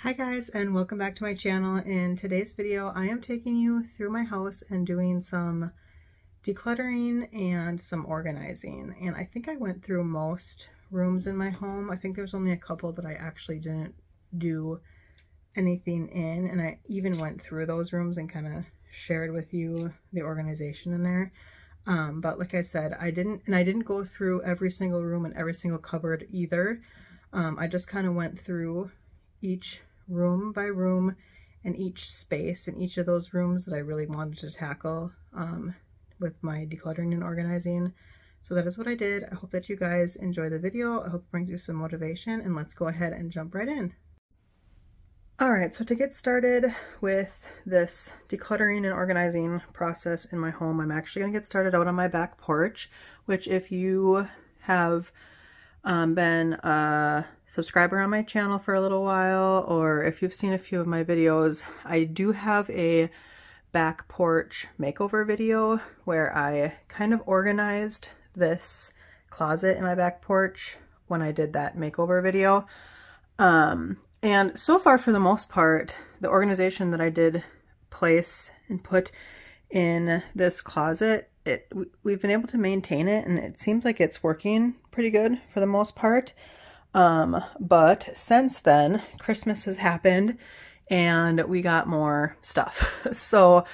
Hi guys, and welcome back to my channel. In today's video I am taking you through my house and doing some decluttering and some organizing. And I think I went through most rooms in my home. I think there's only a couple that I actually didn't do anything in, and I even went through those rooms and kind of shared with you the organization in there. But like I said, I didn't go through every single room and every single cupboard either. I just kind of went through each room by room and each space in each of those rooms that I really wanted to tackle with my decluttering and organizing. So that is what I did. I hope that you guys enjoy the video. I hope it brings you some motivation, and let's go ahead and jump right in. Alright, so to get started with this decluttering and organizing process in my home, I'm actually going to get started out on my back porch, which if you have been a subscriber on my channel for a little while, or if you've seen a few of my videos, I do have a back porch makeover video where I kind of organized this closet in my back porch when I did that makeover video. And so far, for the most part, the organization that I did place and put in this closet, we've been able to maintain it, and it seems like it's working pretty good for the most part. But since then, Christmas has happened and we got more stuff. So,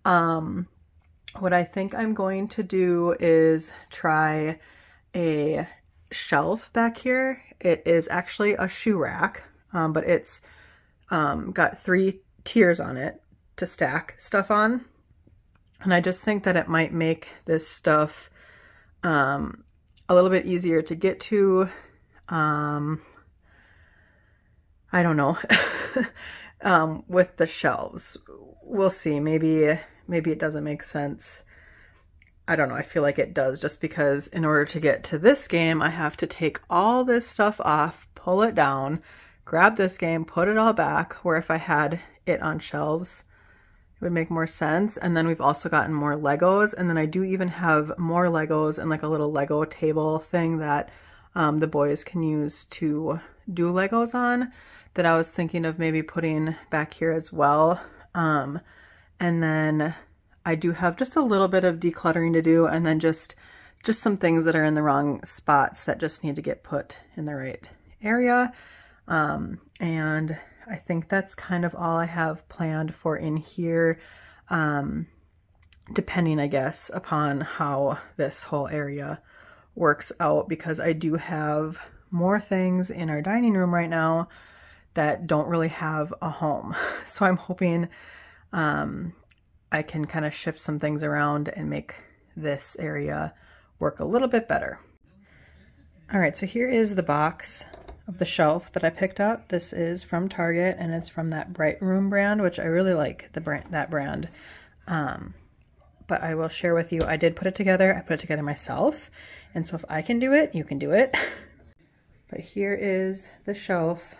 what I think I'm going to do is try a shelf back here. It is actually a shoe rack, but it's, got 3 tiers on it to stack stuff on. And I just think that it might make this stuff, a little bit easier to get to. I don't know. With the shelves, we'll see. Maybe it doesn't make sense. I don't know. I feel like it does, just because in order to get to this game, I have to take all this stuff off, pull it down, grab this game, put it all back, where if I had it on shelves, it would make more sense. And then we've also gotten more Legos, and then I do even have more Legos and like a little Lego table thing that the boys can use to do Legos on, that I was thinking of maybe putting back here as well. And then I do have just a little bit of decluttering to do, and then just some things that are in the wrong spots that just need to get put in the right area. And I think that's kind of all I have planned for in here, depending, I guess, upon how this whole area works out, because I do have more things in our dining room right now that don't really have a home. So I'm hoping I can kind of shift some things around and make this area work a little bit better. All right, so here is the box of the shelf that I picked up. This is from Target, and it's from that Bright Room brand, which I really like that brand. But I will share with you, I did put it together. I put it together myself. And so if I can do it, you can do it. But here is the shelf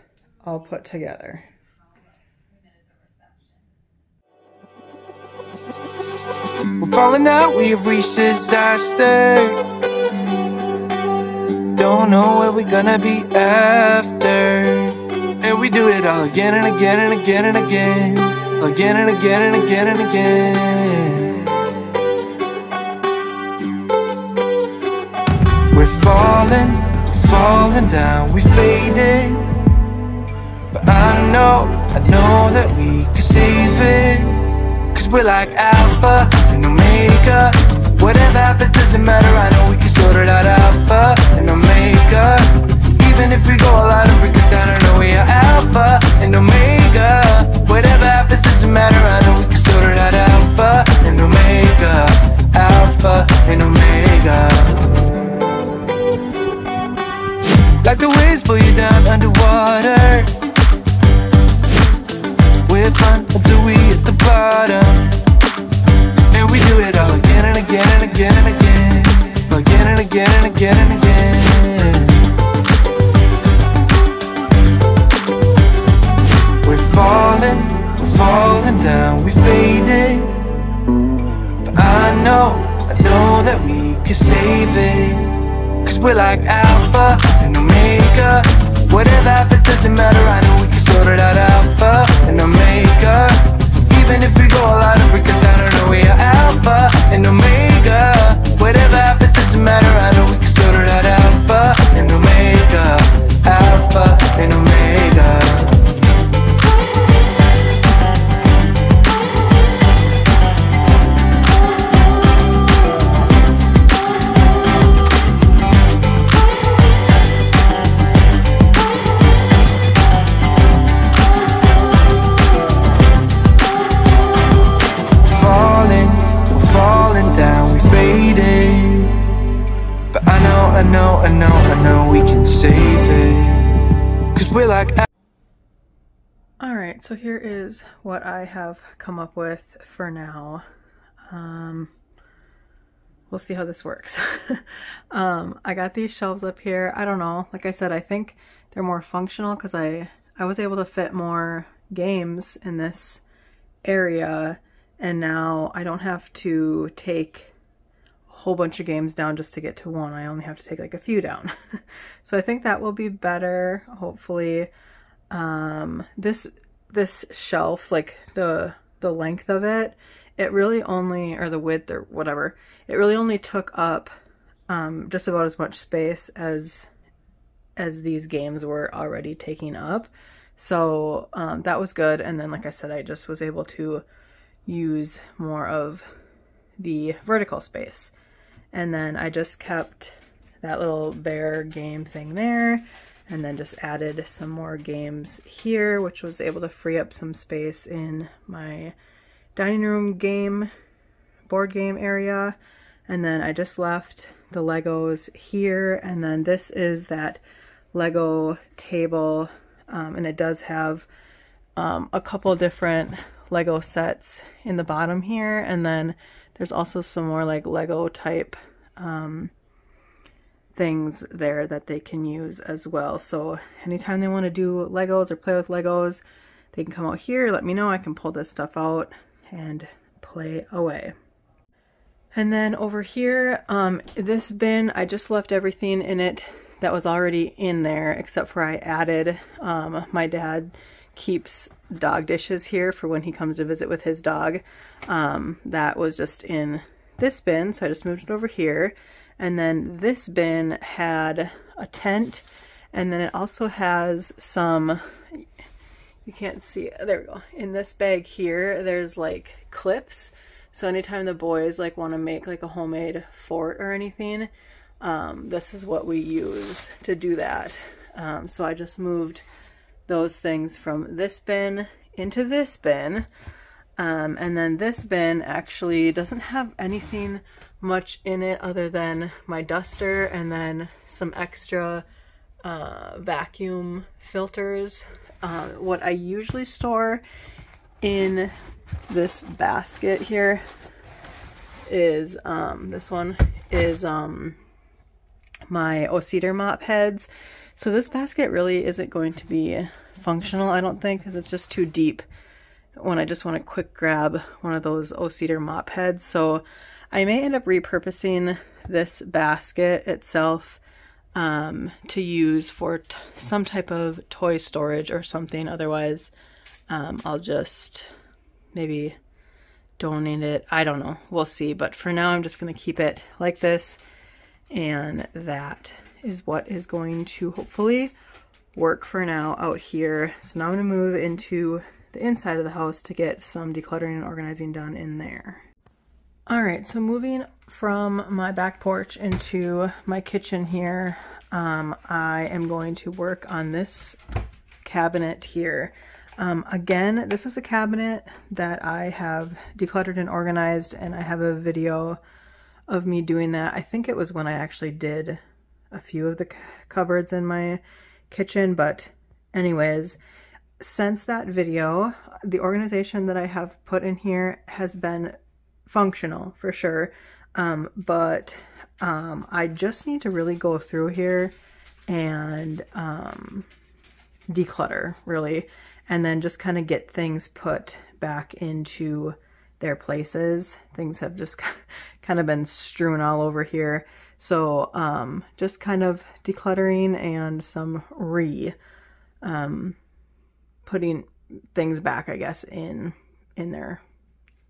all put together. We're falling out, we have reached disaster. Don't know where we're gonna be after. And we do it all again and again and again and again. Again and again and again and again. We're falling down, we faded. But I know that we can save it. Cause we're like Alpha and Omega. Whatever happens doesn't matter, I know we can sort it out. Alpha and Omega. Even if we go all out and break us down, I know we are Alpha and Omega. Whatever happens doesn't matter, I know we can sort it out. Alpha and Omega. Alpha and Omega. Like the waves pull you down underwater. We're fun until we hit the bottom. And we do it all again and again and again and again. Again and again and again and again. We're falling down, we faded. But I know that we can save it. Cause we're like Alpha and Omega. Whatever happens doesn't matter, I know we can sort it out. and omega. Even if we go all out and break us down, I know we are alpha and omega. Whatever happens doesn't matter, I know we can sort it out. Alpha and omega, alpha and omega. I know we can save it, 'cause we're like... Alright, so here is what I have come up with for now. We'll see how this works. I got these shelves up here. I don't know, like I said, I think they're more functional because I was able to fit more games in this area, and now I don't have to take whole bunch of games down just to get to one. I only have to take like a few down. So I think that will be better, hopefully. This shelf, like the length of it, it really only, or the width or whatever, it really only took up just about as much space as these games were already taking up. So that was good. And then, like I said, I just was able to use more of the vertical space. And then I just kept that little bear game thing there, and then just added some more games here, which was able to free up some space in my dining room board game area. And then I just left the Legos here, and then this is that Lego table, and it does have a couple different Lego sets in the bottom here, and then there's also some more like Lego type things there that they can use as well. So anytime they want to do Legos or play with Legos, they can come out here, let me know, I can pull this stuff out and play away. And then over here, this bin, I just left everything in it that was already in there, except for I added, my dad keeps dog dishes here for when he comes to visit with his dog. That was just in this bin, so I just moved it over here. And then this bin had a tent, and then it also has some, you can't see, there we go, in this bag here there's like clips, so anytime the boys like want to make like a homemade fort or anything, this is what we use to do that. So I just moved those things from this bin into this bin. And then this bin actually doesn't have anything much in it other than my duster and then some extra vacuum filters. What I usually store in this basket here is, this one is my O-Cedar mop heads. So this basket really isn't going to be functional, I don't think, because it's just too deep when I just want to quick grab one of those O-Cedar mop heads. So I may end up repurposing this basket itself to use for some type of toy storage or something. Otherwise, I'll just maybe donate it. I don't know. We'll see. But for now, I'm just going to keep it like this. And that is what is going to hopefully work for now out here. So now I'm going to move into the inside of the house to get some decluttering and organizing done in there. Alright, so moving from my back porch into my kitchen here, I am going to work on this cabinet here. Again, this is a cabinet that I have decluttered and organized, and I have a video of me doing that. I think it was when I actually did a few of the cupboards in my kitchen, but anyways, since that video, the organization that I have put in here has been functional for sure, but I just need to really go through here and declutter, really, and then just kind of get things put back into their places. Things have just kind of been strewn all over here, so just kind of decluttering and some putting things back, I guess, in their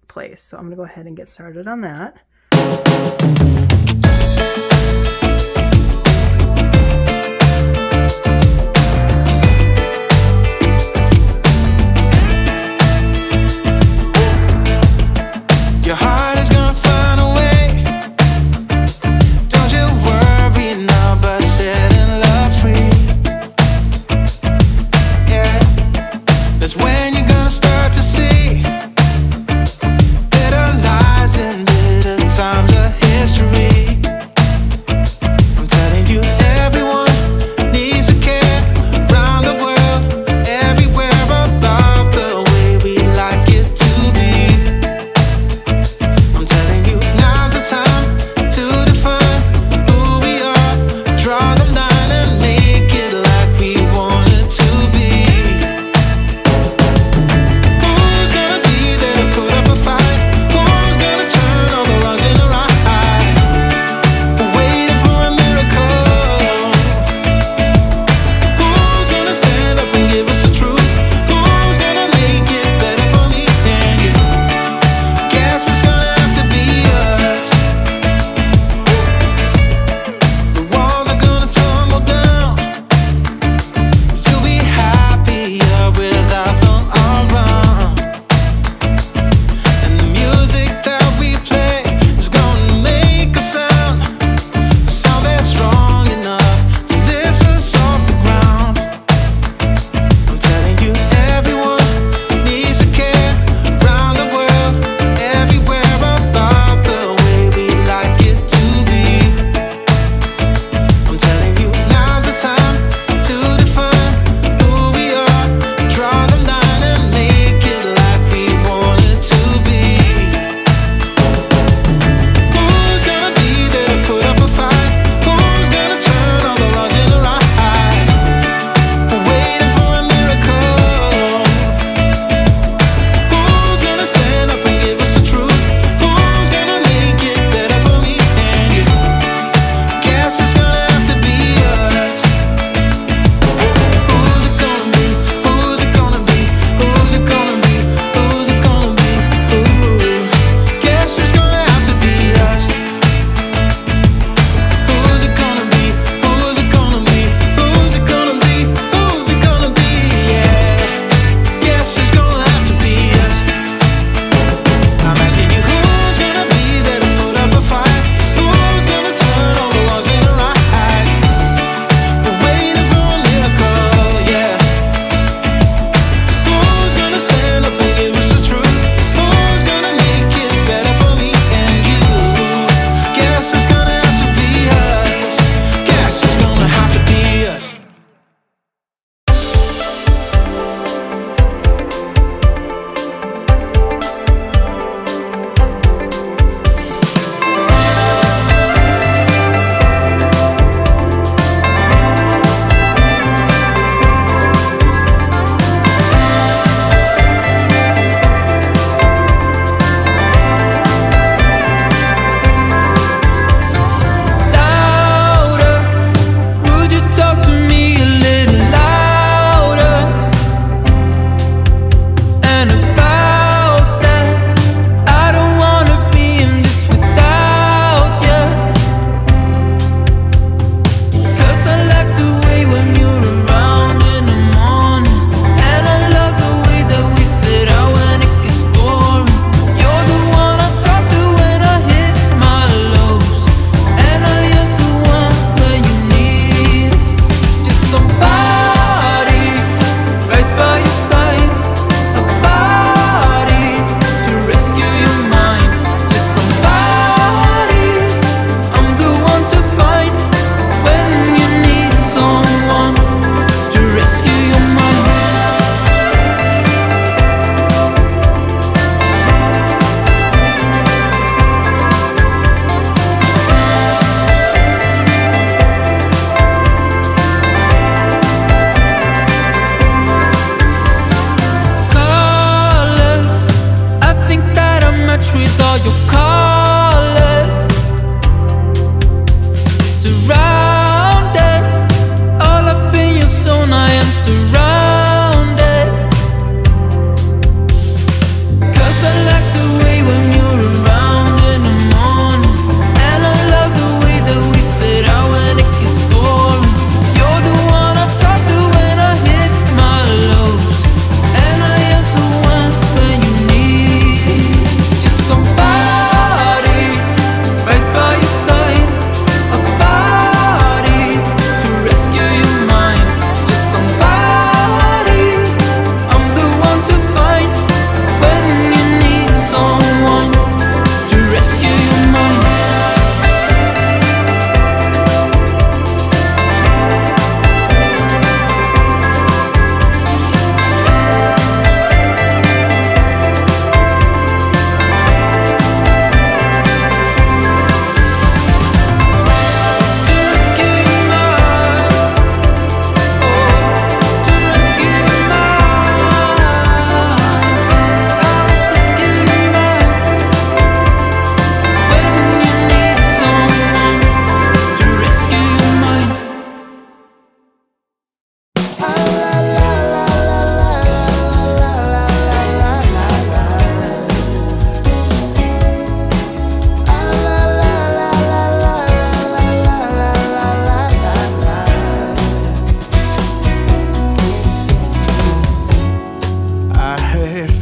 place. So I'm gonna go ahead and get started on that. Your heart is gonna find a way. Don't you worry now about setting love free. Yeah, that's when you're gonna start to see better lies and better times of history.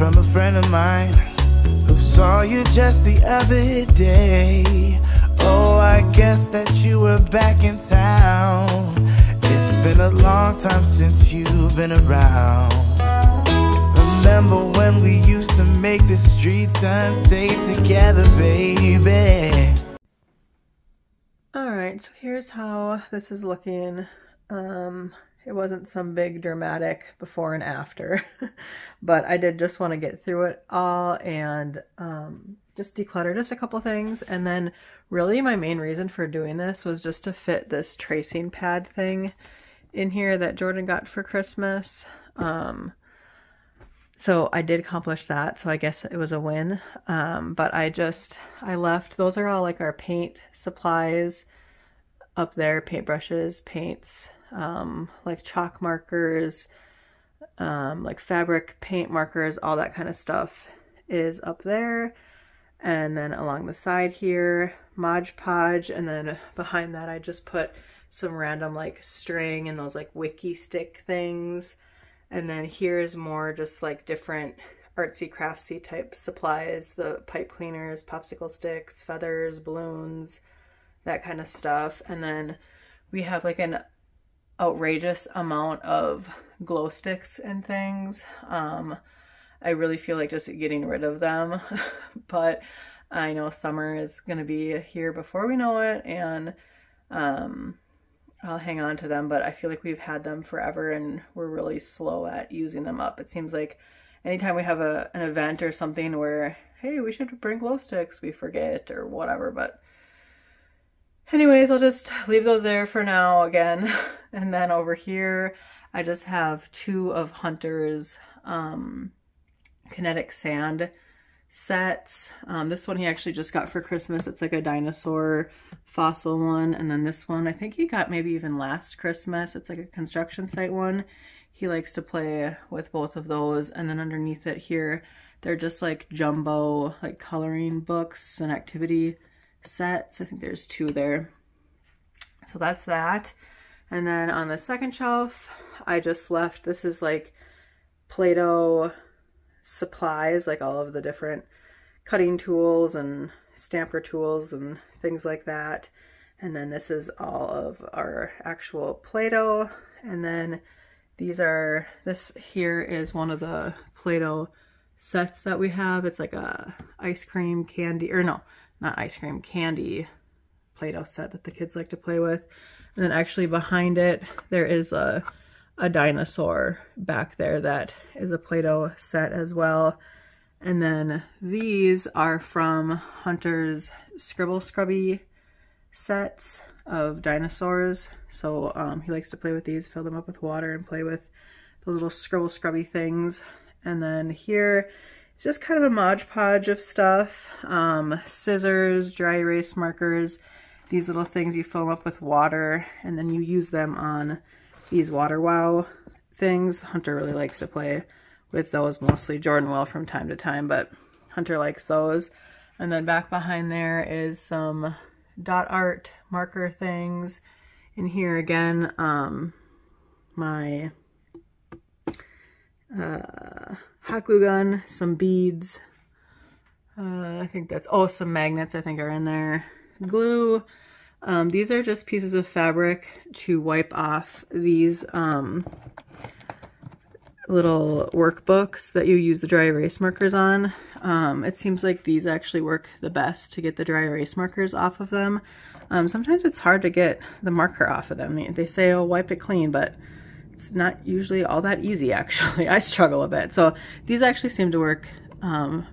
from a friend of mine who saw you just the other day. Oh, I guess that you were back in town. It's been a long time since you've been around. Remember when we used to make the streets unsafe together, baby? Alright, so here's how this is looking. It wasn't some big dramatic before and after, but I did just want to get through it all and just declutter just a couple things. And then really my main reason for doing this was just to fit this tracing pad thing in here that Jordan got for Christmas. So I did accomplish that, so I guess it was a win. But I left, those are all like our paint supplies up there, paintbrushes, paints, like chalk markers, like fabric paint markers, all that kind of stuff is up there. And then along the side here, Mod Podge, and then behind that I just put some random like string and those like wiki stick things. And then here's more just like different artsy craftsy type supplies, the pipe cleaners, popsicle sticks, feathers, balloons, that kind of stuff. And then we have like an outrageous amount of glow sticks and things. I really feel like just getting rid of them, but I know summer is going to be here before we know it, and I'll hang on to them, but I feel like we've had them forever and we're really slow at using them up. It seems like anytime we have an event or something where, hey, we should bring glow sticks, we forget or whatever. But anyways, I'll just leave those there for now again. And then over here, I just have 2 of Hunter's kinetic sand sets. This one he actually just got for Christmas. It's like a dinosaur fossil one. And then this one I think he got maybe even last Christmas. It's like a construction site one. He likes to play with both of those. And then underneath it here, they're just like jumbo like coloring books and activity sets. I think there's 2 there. So that's that. And then on the second shelf, I just left, this is like Play-Doh supplies, like all of the different cutting tools and stamper tools and things like that. And then this is all of our actual Play-Doh. And then this here is one of the Play-Doh sets that we have. It's like a ice cream candy, or no, not ice cream, candy Play-Doh set that the kids like to play with. And then actually behind it, there is a dinosaur back there that is a Play-Doh set as well. And then these are from Hunter's Scribble Scrubby sets of dinosaurs. So he likes to play with these, fill them up with water and play with those little Scribble Scrubby things. And then here it's just kind of a Mod Podge of stuff. Scissors, dry erase markers, these little things you fill them up with water and then you use them on these Water Wow things. Hunter really likes to play with those, mostly Jordan will from time to time, but Hunter likes those. And then back behind there is some dot art marker things. In here again, my hot glue gun, some beads, I think that's, oh, some magnets I think are in there, glue. These are just pieces of fabric to wipe off these little workbooks that you use the dry erase markers on. It seems like these actually work the best to get the dry erase markers off of them. Sometimes it's hard to get the marker off of them. They say, oh, wipe it clean, but it's not usually all that easy, actually. I struggle a bit. So these actually seem to work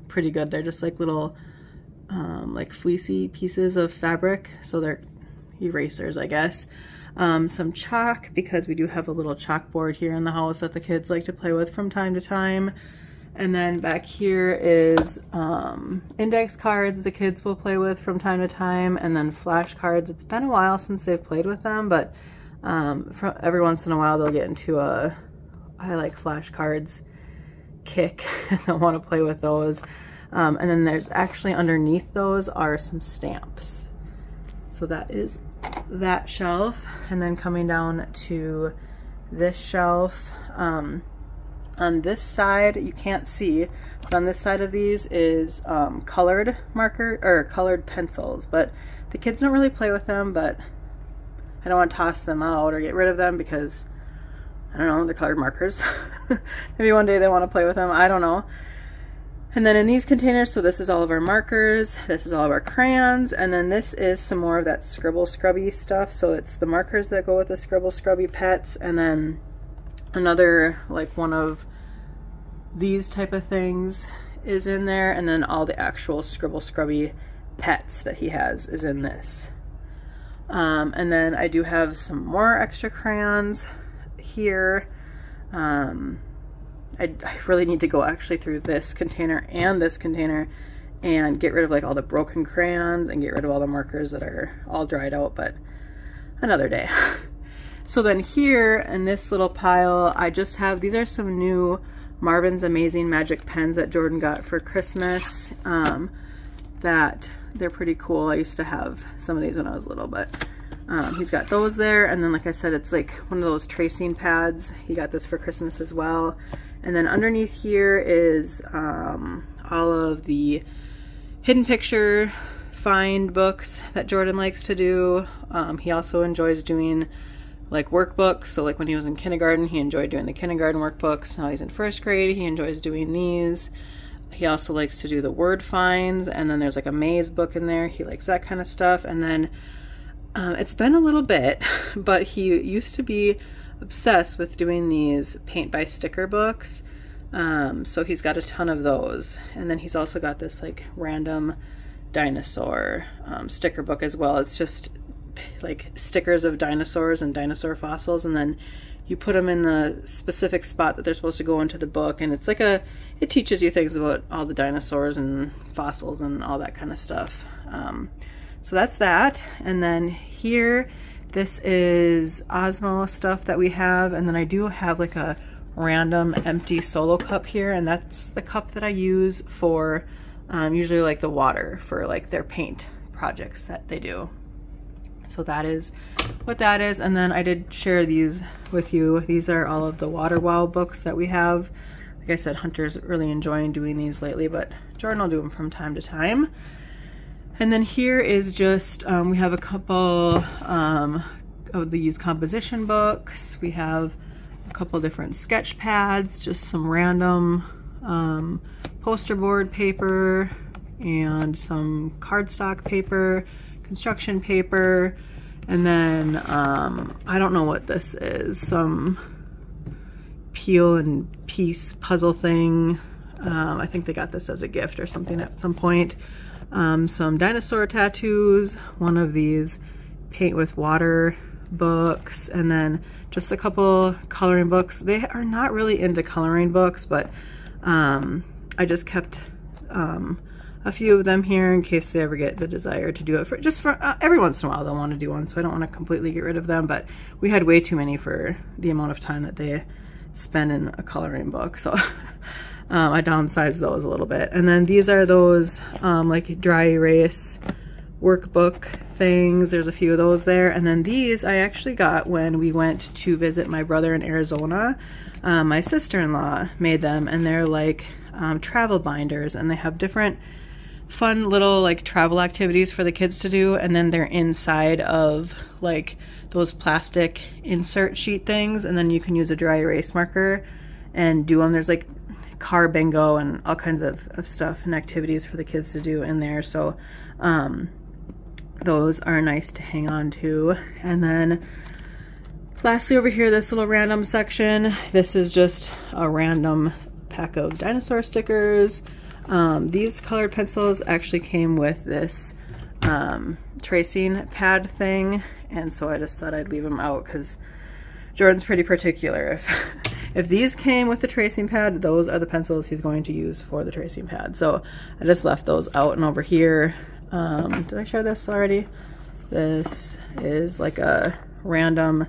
pretty good. They're just like little like fleecy pieces of fabric. So they're erasers, I guess. Some chalk, because we do have a little chalkboard here in the house that the kids like to play with from time to time. And then back here is index cards the kids will play with from time to time, and then flashcards. It's been a while since they've played with them, but every once in a while they'll get into a I like flashcards kick and they'll want to play with those. And then there's actually underneath those are some stamps. So that is that shelf. And then coming down to this shelf, On this side, you can't see, but on this side of these is colored marker or colored pencils, but the kids don't really play with them, but I don't want to toss them out or get rid of them because, I don't know, they're colored markers. Maybe one day they want to play with them, I don't know. And then in these containers, so this is all of our markers, this is all of our crayons, and then this is some more of that scribble scrubby stuff. So it's the markers that go with the scribble scrubby pets, and then another like one of these type of things is in there, and then all the actual scribble scrubby pets that he has is in this. And then I do have some more extra crayons here. I really need to go actually through this container and this container and get rid of like all the broken crayons and get rid of all the markers that are all dried out, but another day. So then here in this little pile, I just have, these are some new Marvin's Amazing Magic pens that Jordan got for Christmas. That they're pretty cool. I used to have some of these when I was little, but he's got those there. And then like I said, it's like one of those tracing pads. He got this for Christmas as well. And then underneath here is all of the hidden picture find books that Jordan likes to do. He also enjoys doing like workbooks. So like when he was in kindergarten, he enjoyed doing the kindergarten workbooks. Now he's in first grade, he enjoys doing these. He also likes to do the word finds, and then there's like a maze book in there. He likes that kind of stuff. And then it's been a little bit, but he used to be obsessed with doing these paint by sticker books. So he's got a ton of those. And then he's also got this like random dinosaur sticker book as well. It's just like stickers of dinosaurs and dinosaur fossils, and then you put them in the specific spot that they're supposed to go into the book, and it's like it teaches you things about all the dinosaurs and fossils and all that kind of stuff. So that's that. And then here, this is Osmo stuff that we have, and then I do have like a random empty solo cup here, and that's the cup that I use for usually like the water for like their paint projects that they do. So that is what that is. And then I did share these with you. These are all of the Water Wow books that we have. Like I said, Hunter's really enjoying doing these lately, but Jordan will do them from time to time. And then here is just, we have a couple of these composition books. We have a couple different sketch pads, just some random poster board paper and some cardstock paper, construction paper, and then I don't know what this is, some peel and piece puzzle thing. I think they got this as a gift or something at some point. Some dinosaur tattoos, one of these paint with water books, and then just a couple coloring books. They are not really into coloring books, but I just kept a few of them here in case they ever get the desire to do it. For every once in a while they'll want to do one, so I don't want to completely get rid of them, but we had way too many for the amount of time that they spend in a coloring book, so I downsized those a little bit. And then these are those like dry erase workbook things. There's a few of those there. And then these I actually got when we went to visit my brother in Arizona. My sister-in-law made them, and they're like travel binders, and they have different fun little like travel activities for the kids to do, and then they're inside of like those plastic insert sheet things, and then you can use a dry erase marker and do them. There's like car bingo and all kinds of stuff and activities for the kids to do in there, so those are nice to hang on to. And then lastly over here, this little random section, this is just a random pack of dinosaur stickers. These colored pencils actually came with this tracing pad thing, and so I just thought I'd leave them out because Jordan's pretty particular. If these came with the tracing pad, those are the pencils he's going to use for the tracing pad. So I just left those out. And over here, did I share this already? This is like a random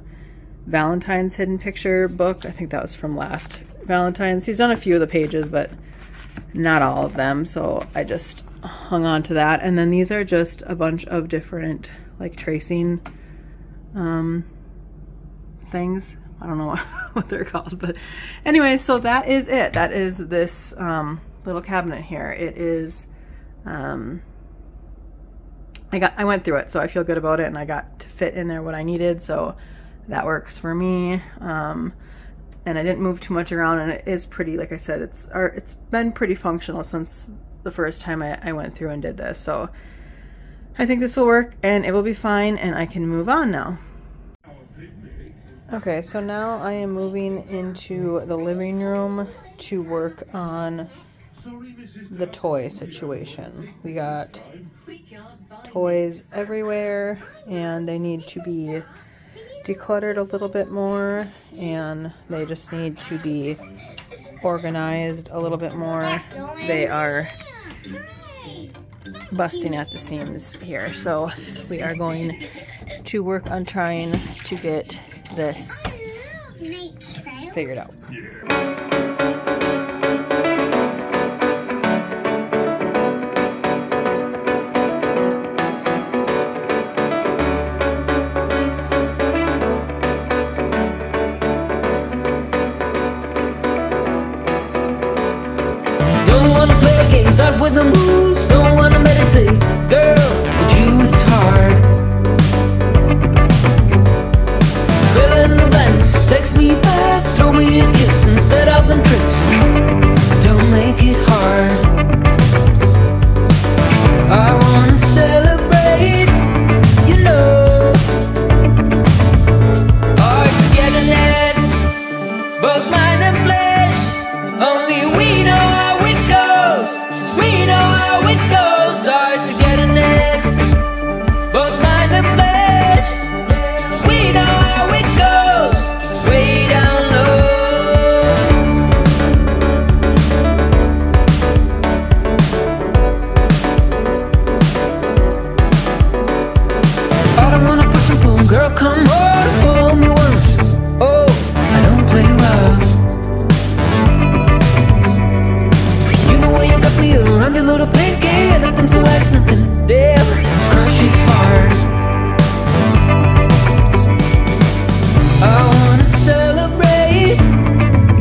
Valentine's hidden picture book. I think that was from last Valentine's. He's done a few of the pages, but not all of them, so I just hung on to that. And then these are just a bunch of different like tracing things. I don't know what they're called, but anyway, so that is it. That is this little cabinet here. It is, I went through it, so I feel good about it, and I got to fit in there what I needed, so that works for me. And I didn't move too much around, and it is pretty, like I said, it's been pretty functional since the first time I went through and did this, so I think this will work and it will be fine, and I can move on now. Okay, so now I am moving into the living room to work on the toy situation. We got toys everywhere, and they need to be decluttered a little bit more, and they just need to be organized a little bit more. They are busting at the seams here, so we are going to work on trying to get this figured out. Out with the moves, don't wanna meditate, girl, with you it's hard. Fill in the blanks, text me back, throw me a kiss instead of them tricks. Don't make it hard. I wanna celebrate, you know. Our togetherness, both mind and flesh, only we know how it goes. We know how it goes, our togetherness, both mind and flesh. We know how it goes, way down low. I don't wanna push and pull, girl, come on, follow me once. Oh, I don't play rough. You got me around your little pinky, nothing to ask, nothing. Damn, this crush is hard. I wanna celebrate,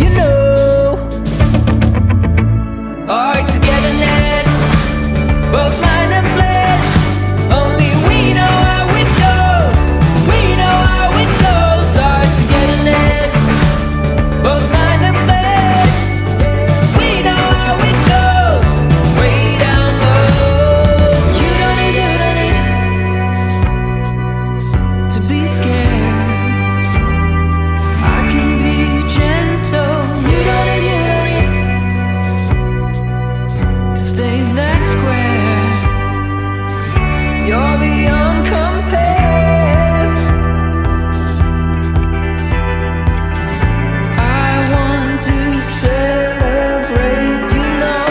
you know. Our togetherness, both mind and flesh. Only we know how it goes. We know how it goes. Our togetherness, both mind and flesh. We know how it goes. Way down low. You don't need to be scared. I can be gentle. You don't need to stay that square. You're beyond compare. I want to celebrate, you know.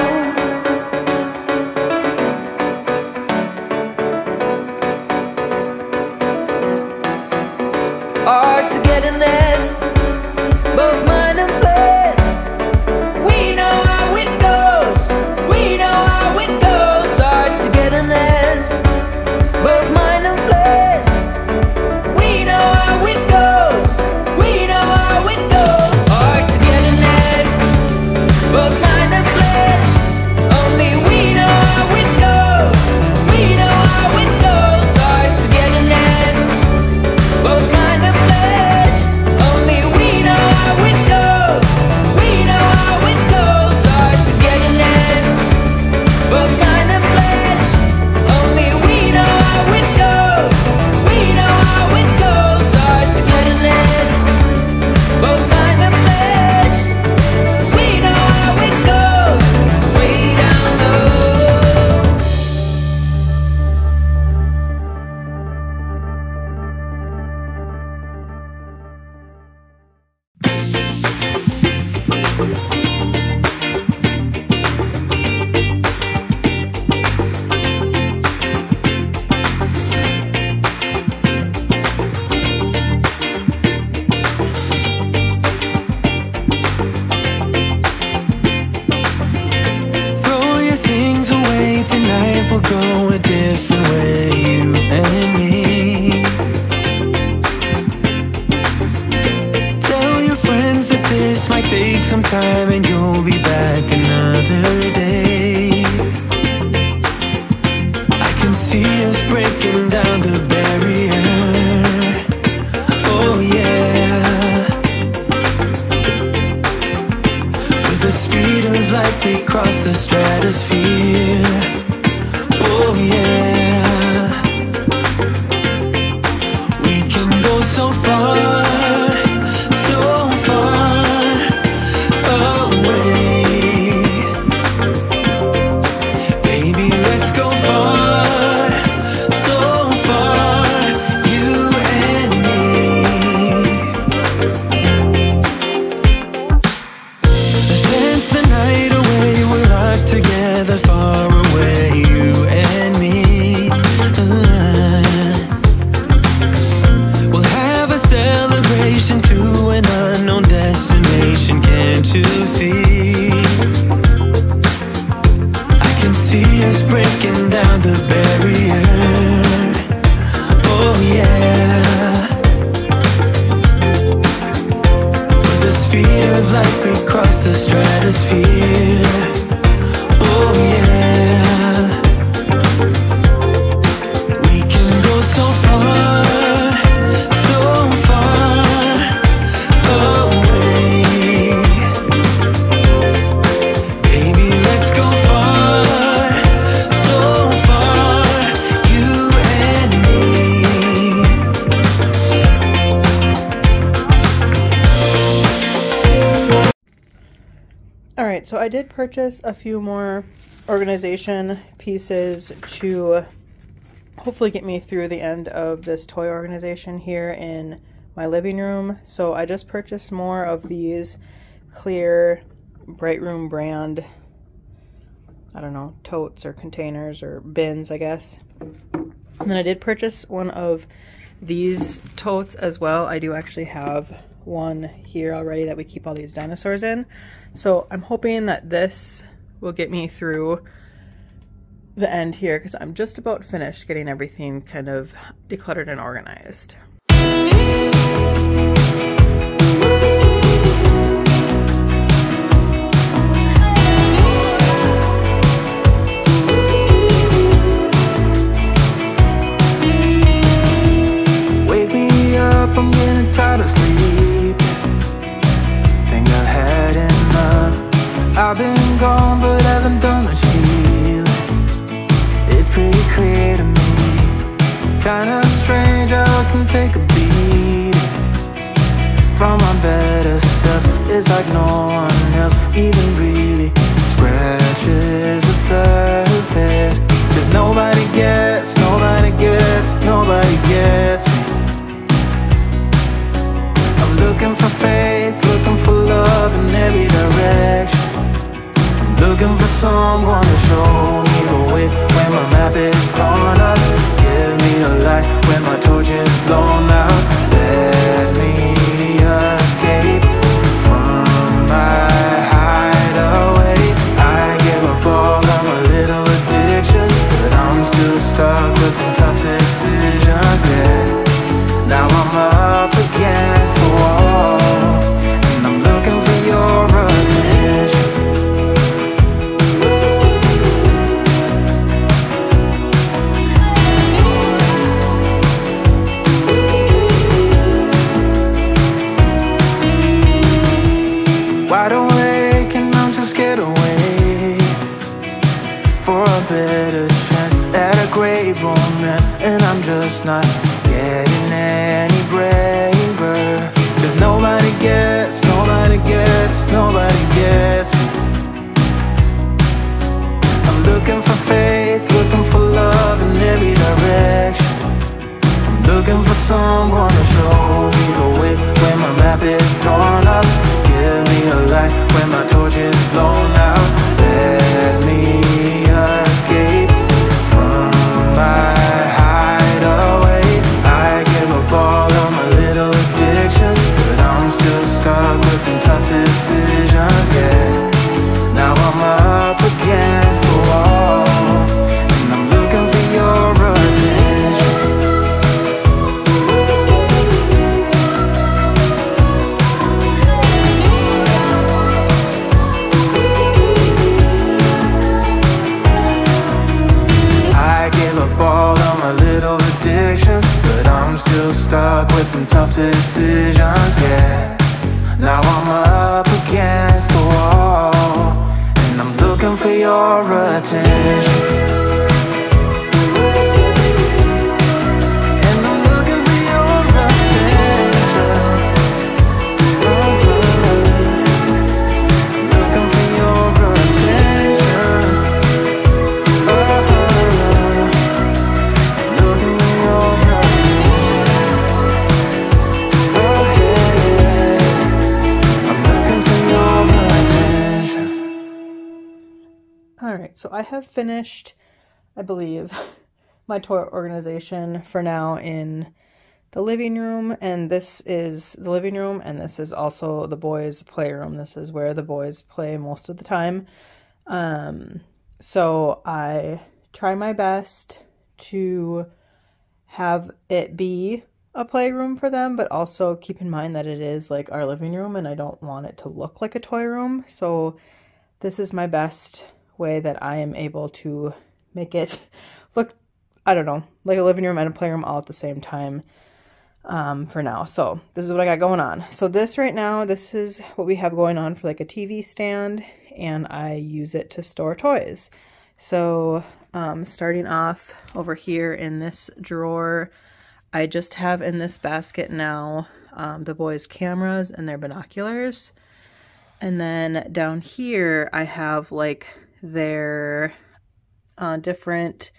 Our togetherness, both mind and flesh. We know how it goes. We know how it goes. Our togetherness, both mind and flesh. We know how it goes. We know how it goes. Our togetherness, both mind and flesh. Only we know how it goes. We know how it goes. Our togetherness, both mind and flesh. Only we know how it goes. We know how it goes. Our togetherness, both mind and flesh. Only we know how it goes. We know how it goes. Our togetherness, both mind and flesh. We know how it goes. Way down low. Throw your things away tonight, we'll go a different way, you and me. Tell time and you'll be back another day. I can see us breaking down the barrier. Oh yeah. With the speed of light we cross the stratosphere. Oh yeah. We can go so far, so far away. Baby, let's go far, so far, you and me. Let's dance the night away, we're locked together far away, you and me. We'll have a celebration to an unknown destination, can't you see? I can see us breaking down the barrier. Oh yeah. With the speed of light we cross the stratosphere. Oh yeah. We can go so far, so far away. Baby, let's go far, so far, you and me. Alright, so I did purchase a few more organization pieces to hopefully get me through the end of this toy organization here in my living room. So I just purchased more of these clear Bright Room brand, I don't know, totes or containers or bins, I guess. And then I did purchase one of these totes as well. I do actually have one here already that we keep all these dinosaurs in. So I'm hoping that this will get me through the end here, because I'm just about finished getting everything kind of decluttered and organized. Wake me up, I'm getting tired of sleeping. Think I've had enough. I've been gone but haven't done much healing. It's pretty clear to me, kinda strange how I can take a beating from my better self. It's like no one else even really scratches the surface. Cause nobody gets, nobody gets, nobody gets me. I'm looking for faith, looking for love in every direction. Looking for someone to show me the way when my map is torn up. Give me a light when my torch is blown out. Let me escape from my hideaway. I give up all of my little addictions, but I'm still stuck with some tough decisions, yeah. Now I'm up against the wall, and I'm looking for your attention. Wide awake and I'm just scared away for a better chance at a great romance, and I'm just not getting any braver. Cause nobody gets, nobody gets, nobody gets me. I'm looking for faith, looking for love in every direction. I'm looking for someone to show me the way when my map is torn up. Give me a light when my torch is blown out. Let me escape from my hideaway. with some tough decisions, yeah. Now I'm up against the wall, and I'm looking for your attention. Alright, so I have finished, I believe, my toy organization for now in the living room, and this is the living room, and this is also the boys' playroom. This is where the boys play most of the time. So I try my best to have it be a playroom for them, but also keep in mind that it is like our living room, and I don't want it to look like a toy room. So this is my best way that I am able to make it look, I don't know, like a living room and a playroom all at the same time for now. So this is what I got going on. So this right now, this is what we have going on for like a TV stand, and I use it to store toys. So starting off over here in this drawer, I just have in this basket now the boys' cameras and their binoculars. And then down here I have like their different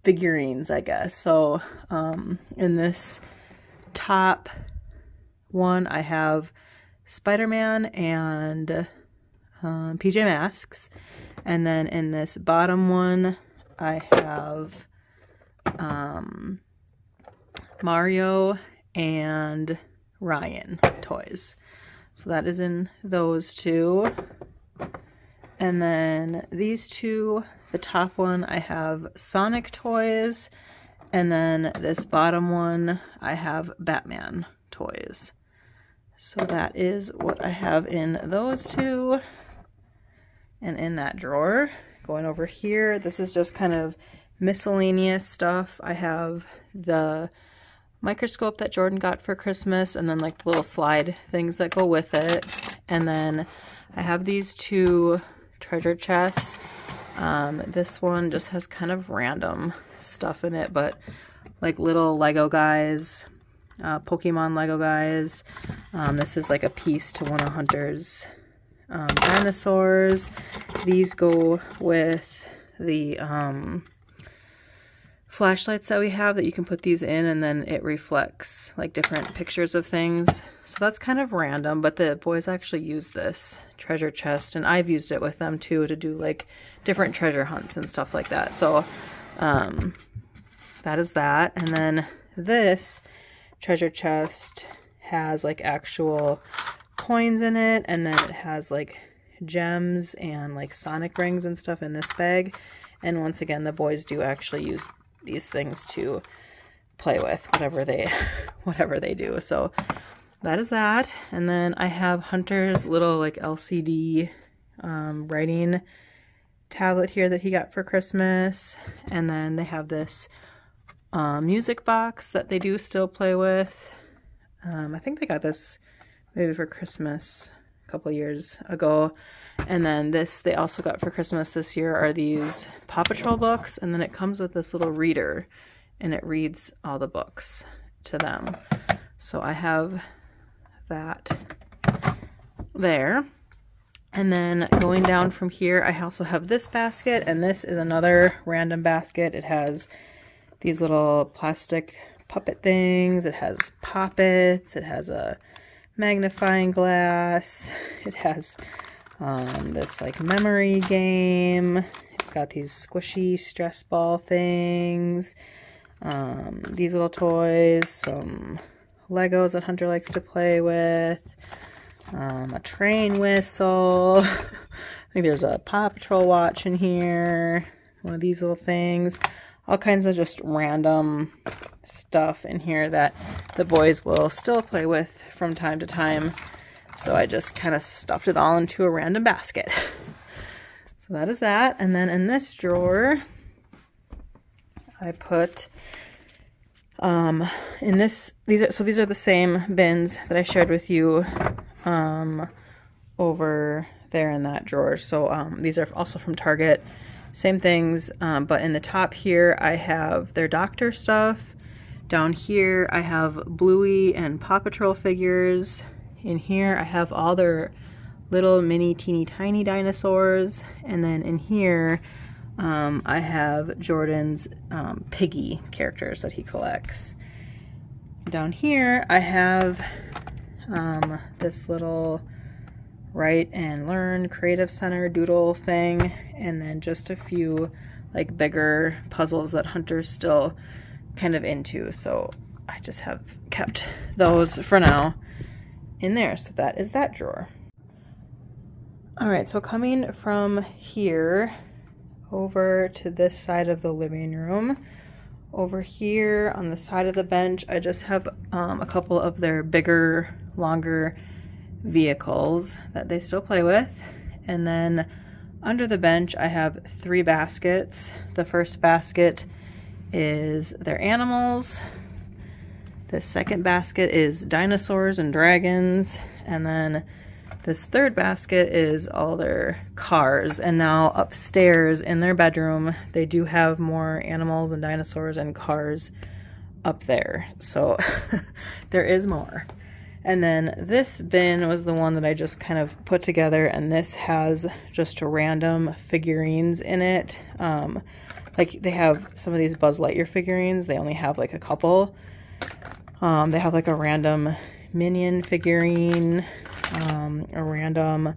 figurines, I guess. So in this top one I have Spider-Man and PJ Masks, and then in this bottom one I have Mario and Ryan toys. So that is in those two. And then these two, the top one I have Sonic toys, and then this bottom one I have Batman toys. So that is what I have in those two. And in that drawer, going over here, this is just kind of miscellaneous stuff. I have the microscope that Jordan got for Christmas, and then like the little slide things that go with it. And then I have these two treasure chests. This one just has kind of random stuff in it, but like little Lego guys, Pokemon Lego guys. This is like a piece to one of Hunter's dinosaurs. These go with the flashlights that we have, that you can put these in and then it reflects like different pictures of things. So that's kind of random, but the boys actually use this treasure chest, and I've used it with them too to do like different treasure hunts and stuff like that. So that is that. And then this treasure chest has like actual coins in it, and then it has like gems and like Sonic rings and stuff in this bag. And once again, the boys do actually use these things to play with whatever they do. So that is that. And then I have Hunter's little like LCD writing tablet here that he got for Christmas. And then they have this music box that they do still play with. I think they got this maybe for Christmas a couple years ago. And then this they also got for Christmas this year are these Paw Patrol books, and then it comes with this little reader and it reads all the books to them. So I have that there. And then going down from here, I also have this basket, and this is another random basket. It has these little plastic puppet things, it has poppets, it has a magnifying glass, it has this like memory game, it's got these squishy stress ball things, these little toys, some Legos that Hunter likes to play with, a train whistle, I think there's a Paw Patrol watch in here, one of these little things, all kinds of just random stuff in here that the boys will still play with from time to time. So I just kind of stuffed it all into a random basket. So that is that. And then in this drawer, I put These are the same bins that I shared with you over there in that drawer. So these are also from Target. Same things, but in the top here I have their doctor stuff. Down here I have Bluey and Paw Patrol figures. In here I have all their little mini teeny tiny dinosaurs. And then in here I have Jordan's Piggy characters that he collects. Down here I have this little Write and Learn Creative Center doodle thing, and then just a few like bigger puzzles that Hunter's still kind of into. So I just have kept those for now in there. So that is that drawer. All right, so coming from here over to this side of the living room, over here on the side of the bench, I just have a couple of their bigger, longer vehicles that they still play with. And then under the bench I have 3 baskets. The first basket is their animals. The second basket is dinosaurs and dragons. And then this third basket is all their cars. And now upstairs in their bedroom, they do have more animals and dinosaurs and cars up there. So there is more. And then this bin was the one that I just kind of put together, and this has just random figurines in it. Like they have some of these Buzz Lightyear figurines, they only have like a couple. They have like a random Minion figurine, a random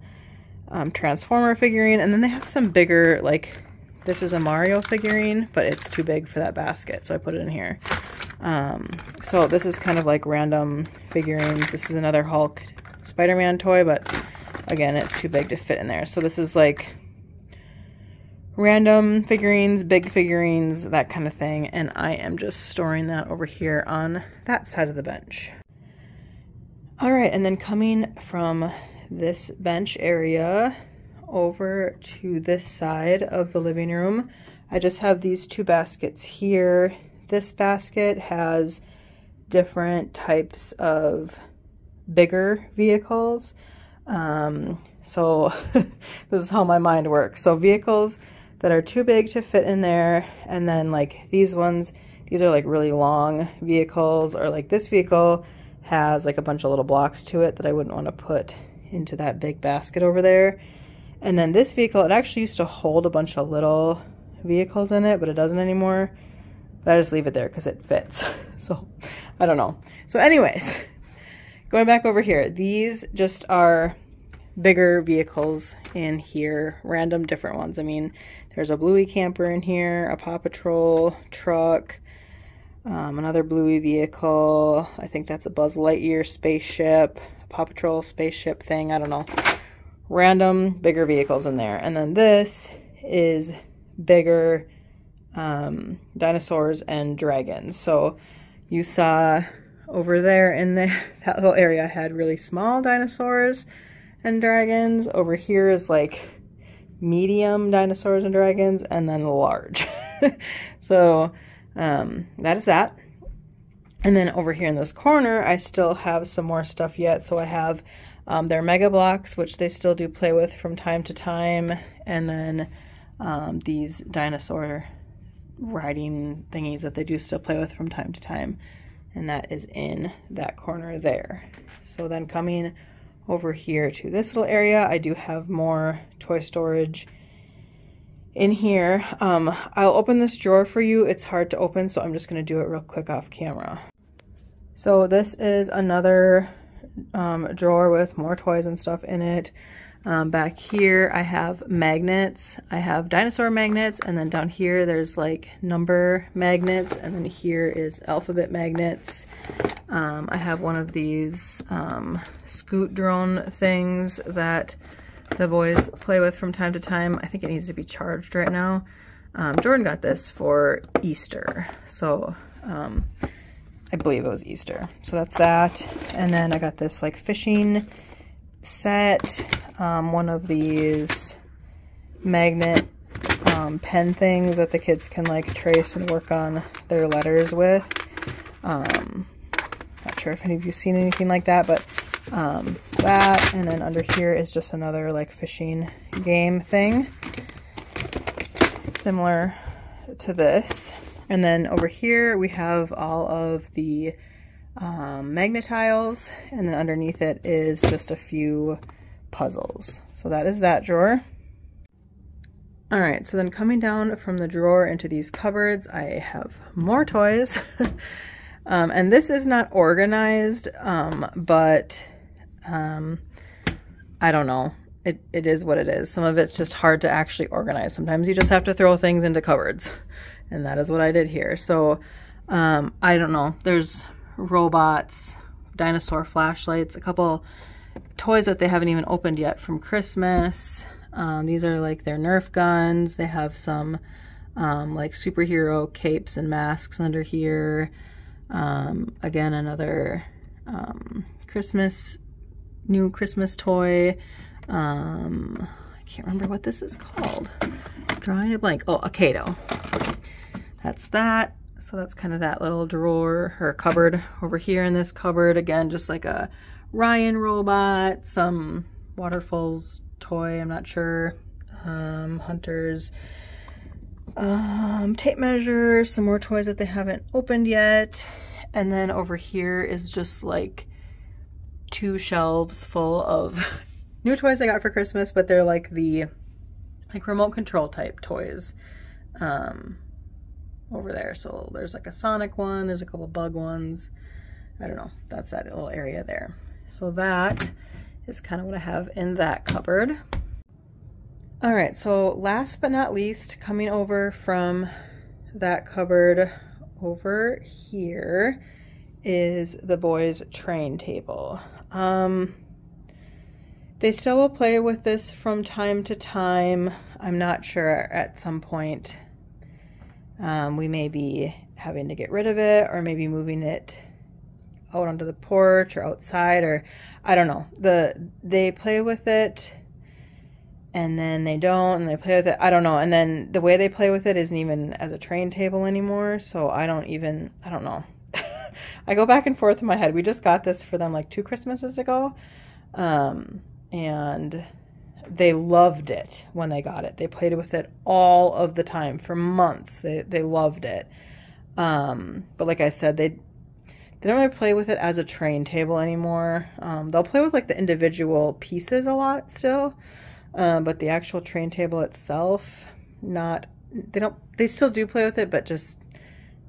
Transformer figurine, and then they have some bigger, like this is a Mario figurine, but it's too big for that basket, so I put it in here. So this is kind of like random figurines. This is another Hulk Spider-Man toy, but again, it's too big to fit in there. So this is like random figurines, big figurines, that kind of thing. And I am just storing that over here on that side of the bench. All right, and then coming from this bench area over to this side of the living room, I just have these 2 baskets here. This basket has different types of bigger vehicles. So this is how my mind works. So vehicles that are too big to fit in there, and then like these ones, these are like really long vehicles, or like this vehicle has like a bunch of little blocks to it that I wouldn't want to put into that big basket over there. And then this vehicle, it actually used to hold a bunch of little vehicles in it, but it doesn't anymore. But I just leave it there because it fits. So I don't know. So anyways, going back over here, these just are bigger vehicles in here, random different ones. I mean, there's a Bluey camper in here, a Paw Patrol truck, another Bluey vehicle. I think that's a Buzz Lightyear spaceship, a Paw Patrol spaceship thing. I don't know. Random bigger vehicles in there. And then this is bigger dinosaurs and dragons. So you saw over there in that little area I had really small dinosaurs and dragons. Over here is like medium dinosaurs and dragons, and then large. So that is that. And then over here in this corner I still have some more stuff yet. So I have their Mega Blocks, which they still do play with from time to time, and then these dinosaur riding thingies that they do still play with from time to time, and that is in that corner there. So then coming over here to this little area, I do have more toy storage in here. I'll open this drawer for you. It's hard to open, so I'm just going to do it real quick off camera. So this is another drawer with more toys and stuff in it. Back here I have magnets. I have dinosaur magnets, and then down here there's like number magnets, and then here is alphabet magnets. I have one of these scoot drone things that the boys play with from time to time. I think it needs to be charged right now. Jordan got this for Easter, so I believe it was Easter. So that's that. And then I got this like fishing set, one of these magnet pen things that the kids can like trace and work on their letters with. Not sure if any of you seen anything like that, but that, and then under here is just another like fishing game thing, similar to this. And then over here we have all of the magnet tiles, and then underneath it is just a few puzzles. So that is that drawer. All right, so then coming down from the drawer into these cupboards, I have more toys. And this is not organized, but I don't know. It is what it is. Some of it's just hard to actually organize. Sometimes you just have to throw things into cupboards, and that is what I did here. So I don't know. There's robots, dinosaur flashlights, a couple toys that they haven't even opened yet from Christmas. These are like their Nerf guns. They have some like superhero capes and masks under here. Again, another new Christmas toy. I can't remember what this is called. Drawing a blank. Oh, a Kato. That's that. So that's kind of that little drawer or cupboard over here in this cupboard. Again, just like a Ryan robot, some Waterfalls toy, I'm not sure. Hunters. Tape measure, some more toys that they haven't opened yet. And then over here is just like 2 shelves full of new toys I got for Christmas, but they're like the remote control type toys over there. So there's like a Sonic one, there's a couple bug ones. I don't know, that's that little area there. So that is kind of what I have in that cupboard. All right, so last but not least, coming over from that cupboard over here is the boys' train table. They still will play with this from time to time. I'm not sure, at some point we may be having to get rid of it, or maybe moving it out onto the porch or outside, or I don't know. They play with it and then they don't, and they play with it, I don't know. And then the way they play with it isn't even as a train table anymore, so I don't know. I go back and forth in my head. We just got this for them like 2 Christmases ago, and they loved it when they got it. They played with it all of the time for months. They loved it. But like I said, they don't really play with it as a train table anymore. They'll play with like the individual pieces a lot still, but the actual train table itself, they still do play with it, but just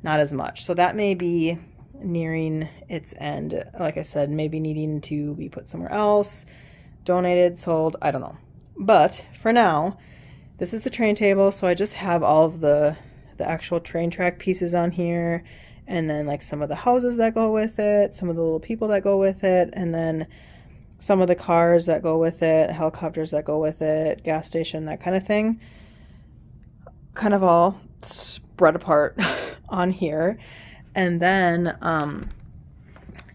not as much. So that may be nearing its end. Like I said, maybe needing to be put somewhere else, donated, sold, I don't know. But for now, this is the train table. So I just have all of the actual train track pieces on here, and then like some of the houses that go with it, some of the little people that go with it, and then some of the cars that go with it, helicopters that go with it, gas station, that kind of thing. Kind of all spread apart on here. And then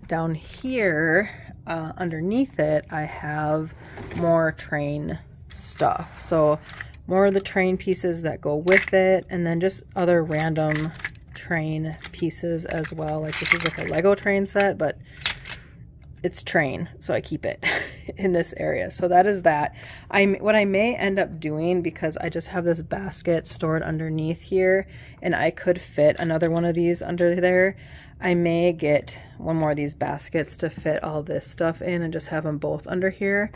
down here, underneath it, I have more train stuff. So more of the train pieces that go with it, and then just other random train pieces as well. Like this is like a Lego train set, but it's train, so I keep it in this area. So that is that. What I may end up doing, because I just have this basket stored underneath here, and I could fit another one of these under there, I may get one more of these baskets to fit all this stuff in and just have them both under here,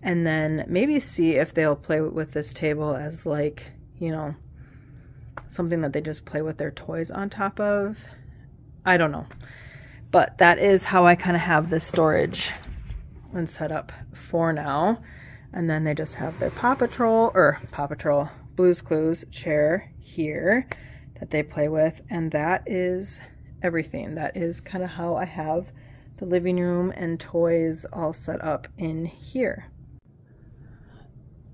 and then maybe see if they'll play with this table as like, you know, something that they just play with their toys on top of. I don't know. But that is how I kind of have this storage and set up for now. And then they just have their Paw Patrol, Blue's Clues chair here that they play with. And that is everything. That is kind of how I have the living room and toys all set up in here.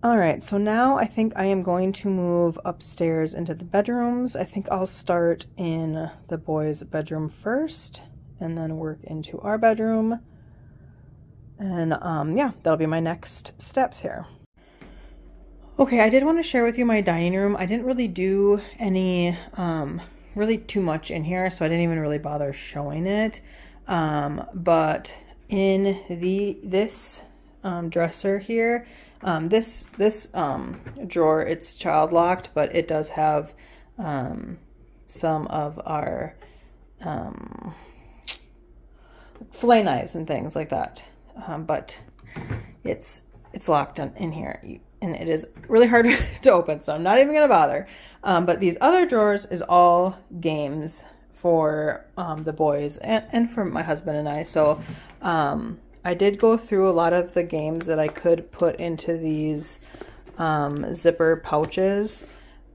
All right, so now I think I am going to move upstairs into the bedrooms. I think I'll start in the boys' bedroom first, and then work into our bedroom. And yeah, that'll be my next steps here. Okay, I did want to share with you my dining room. I didn't really do any really too much in here, so I didn't even really bother showing it. But in this dresser here, this drawer, it's child locked, but it does have some of our fillet knives and things like that, but it's locked in here, and it is really hard to open, so I'm not even gonna bother. But these other drawers is all games for the boys and for my husband and I. So I did go through a lot of the games that I could put into these zipper pouches,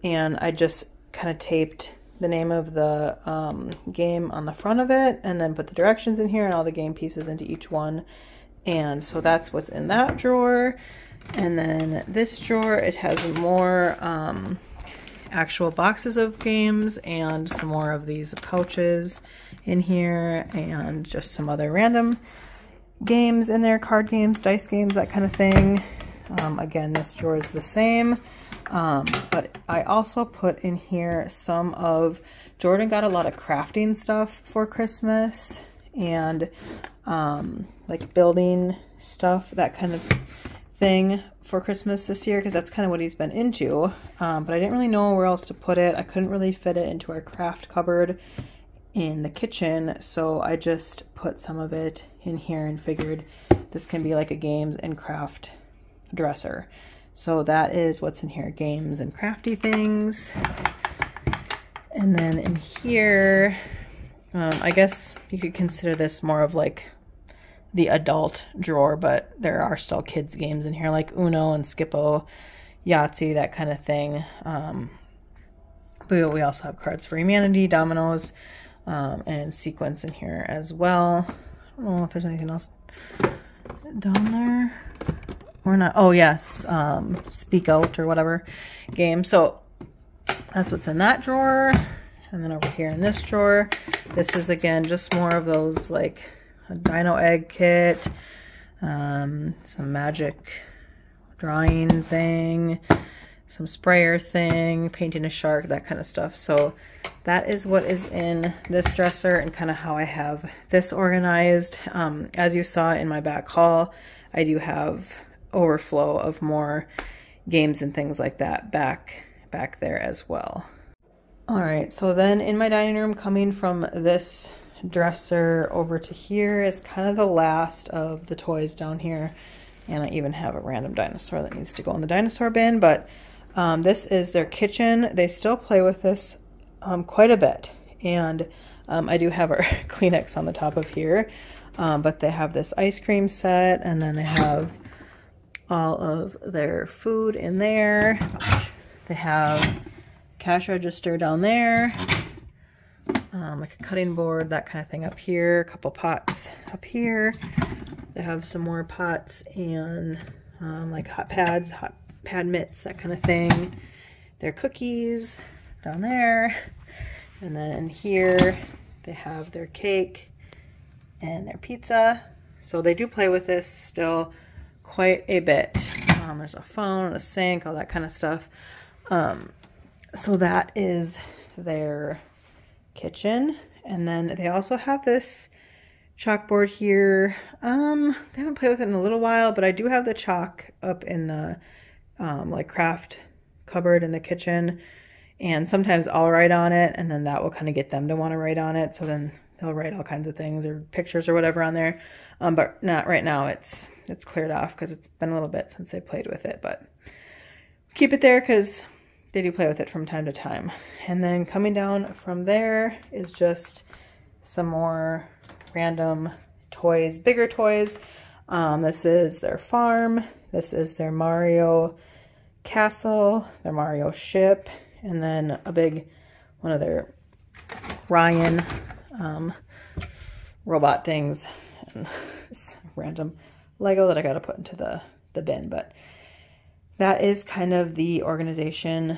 and I just kind of taped the name of the game on the front of it, and then put the directions in here and all the game pieces into each one. And so that's what's in that drawer. And then this drawer, it has more actual boxes of games and some more of these pouches in here, and just some other random games in there, card games, dice games, that kind of thing. Again, this drawer is the same. But I also put in here some of, Jordan got a lot of crafting stuff for Christmas, and like building stuff, that kind of thing for Christmas this year, because that's kind of what he's been into. But I didn't really know where else to put it. I couldn't really fit it into our craft cupboard in the kitchen, so I just put some of it in here and figured this can be like a games and craft dresser. So that is what's in here, games and crafty things. And then in here, I guess you could consider this more of like the adult drawer, but there are still kids games in here, like Uno and Skippo, Yahtzee, that kind of thing. But we also have Cards for Humanity, Dominoes, and Sequence in here as well. I don't know if there's anything else down there or not. Oh yes, Speak Out or whatever game. So that's what's in that drawer. And then over here in this drawer, this is again just more of those, like a dino egg kit, some magic drawing thing, some sprayer thing, painting a shark, that kind of stuff. So that is what is in this dresser and kind of how I have this organized. As you saw in my back haul, I do have overflow of more games and things like that back there as well. All right, so then in my dining room, coming from this dresser over to here is kind of the last of the toys down here. And I even have a random dinosaur that needs to go in the dinosaur bin, but this is their kitchen. They still play with this quite a bit. And I do have our Kleenex on the top of here, but they have this ice cream set, and then they have all of their food in there. They have cash register down there, like a cutting board, that kind of thing up here, a couple pots up here. They have some more pots and like hot pad mitts, that kind of thing. Their cookies down there. And then in here, they have their cake and their pizza. So they do play with this still quite a bit. There's a phone, a sink, all that kind of stuff. So that is their kitchen. And then they also have this chalkboard here. They haven't played with it in a little while, but I do have the chalk up in the like craft cupboard in the kitchen. And sometimes I'll write on it, and then that will kind of get them to want to write on it. So then they'll write all kinds of things or pictures or whatever on there. But not right now. It's cleared off because it's been a little bit since they played with it. But keep it there because they do play with it from time to time. And then coming down from there is just some more random toys, bigger toys. This is their farm. This is their Mario castle, their Mario ship, and then a big one of their Ryan robot things, and this random Lego that I got to put into the bin. But that is kind of the organization,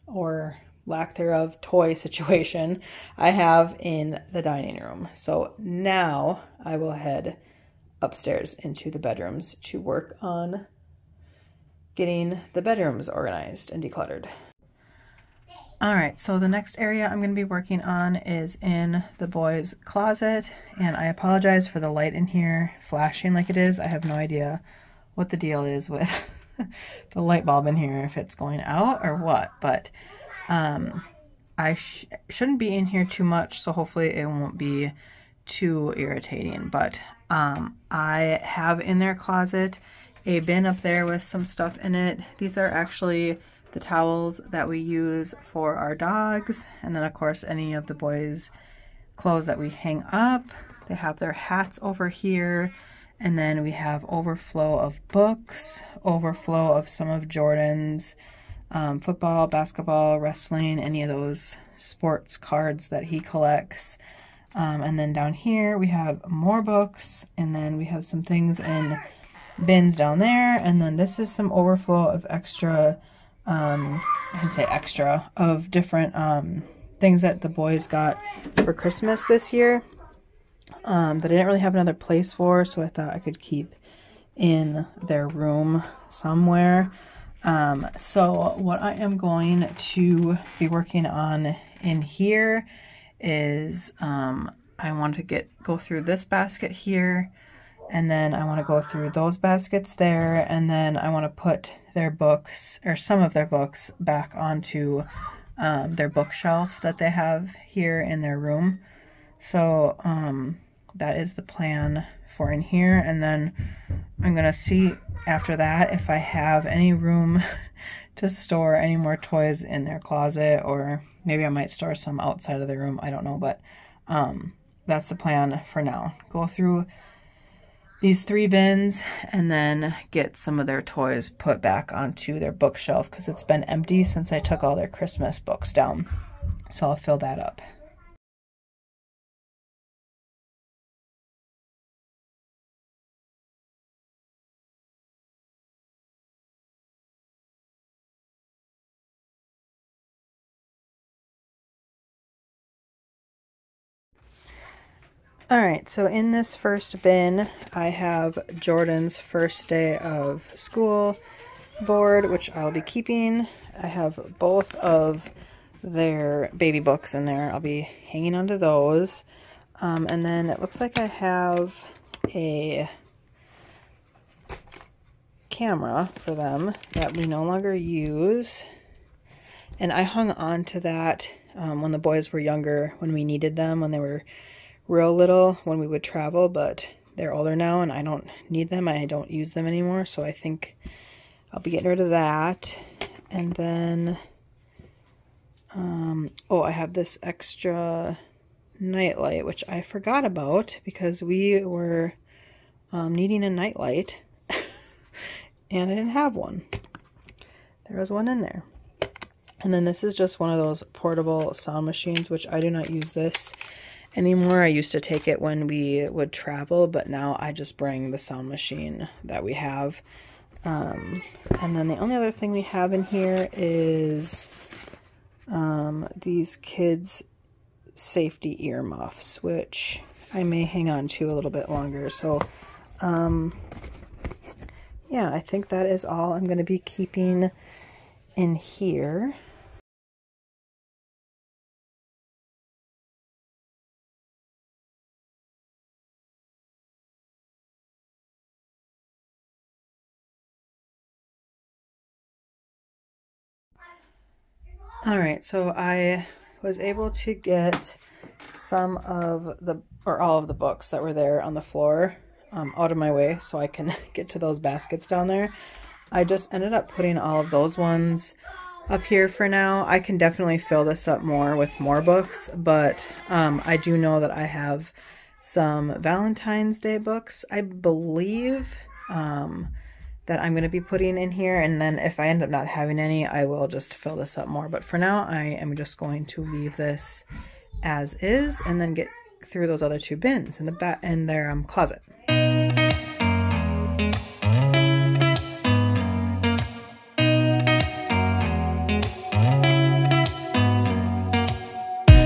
or lack thereof, toy situation I have in the dining room. So now I will head upstairs into the bedrooms to work on getting the bedrooms organized and decluttered. Alright, so the next area I'm going to be working on is in the boys' closet, and I apologize for the light in here flashing like it is. I have no idea what the deal is with the light bulb in here, if it's going out or what, but I shouldn't be in here too much, so hopefully it won't be too irritating. But I have in their closet a bin up there with some stuff in it. These are actually the towels that we use for our dogs, and then of course any of the boys' clothes that we hang up. They have their hats over here, and then we have overflow of books, overflow of some of Jordan's football, basketball, wrestling, any of those sports cards that he collects. And then down here we have more books, and then we have some things in bins down there, and then this is some overflow of extra, I should say extra, of different things that the boys got for Christmas this year that I didn't really have another place for, so I thought I could keep in their room somewhere. So what I am going to be working on in here is I want to go through this basket here, and then I want to go through those baskets there, and then I want to put their books, or some of their books, back onto their bookshelf that they have here in their room. So that is the plan for in here, and then I'm going to see after that if I have any room to store any more toys in their closet, or maybe I might store some outside of the room. I don't know, but that's the plan for now. Go through these 3 bins and then get some of their toys put back onto their bookshelf, because it's been empty since I took all their Christmas books down. So I'll fill that up. Alright, so in this first bin, I have Jordan's first day of school board, which I'll be keeping. I have both of their baby books in there. I'll be hanging onto those. And then it looks like I have a camera for them that we no longer use. And I hung on to that when the boys were younger, when we needed them, when they were real little, when we would travel, but they're older now and I don't need them. I don't use them anymore, so I think I'll be getting rid of that. And then oh, I have this extra nightlight, which I forgot about because we were needing a nightlight and I didn't have one. There was one in there. And then this is just one of those portable sound machines, which I do not use this anymore. I used to take it when we would travel, but now I just bring the sound machine that we have. And then the only other thing we have in here is these kids' safety earmuffs, which I may hang on to a little bit longer. So yeah, I think that is all I'm going to be keeping in here. Alright, so I was able to get some of the, or all of the books that were there on the floor out of my way so I can get to those baskets down there. I just ended up putting all of those ones up here for now. I can definitely fill this up more with more books, but I do know that I have some Valentine's Day books, I believe, that I'm going to be putting in here, and then if I end up not having any, I will just fill this up more. But for now, I am just going to leave this as is, and then get through those other 2 bins in the back in their closet.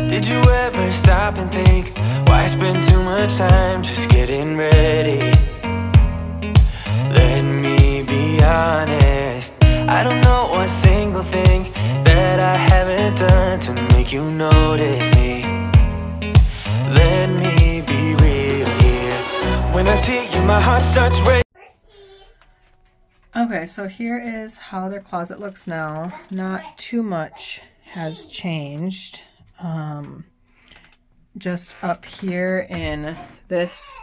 Did you ever stop and think, why spend too much time just getting ready? Let me be honest, I don't know a single thing that I haven't haven't done to make you notice me. Let me be real here. When I see you, my heart starts racing. Okay, so here is how their closet looks now. Not too much has changed. Just up here in this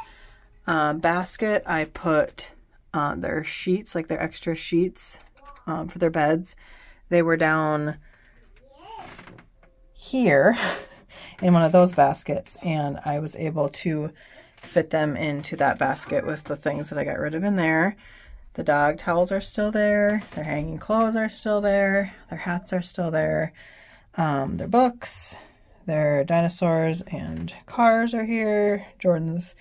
basket, I put their sheets, like their extra sheets for their beds. They were down here in one of those baskets, and I was able to fit them into that basket with the things that I got rid of in there. The dog towels are still there, their hanging clothes are still there, their hats are still there, their books, their dinosaurs and cars are here, Jordan's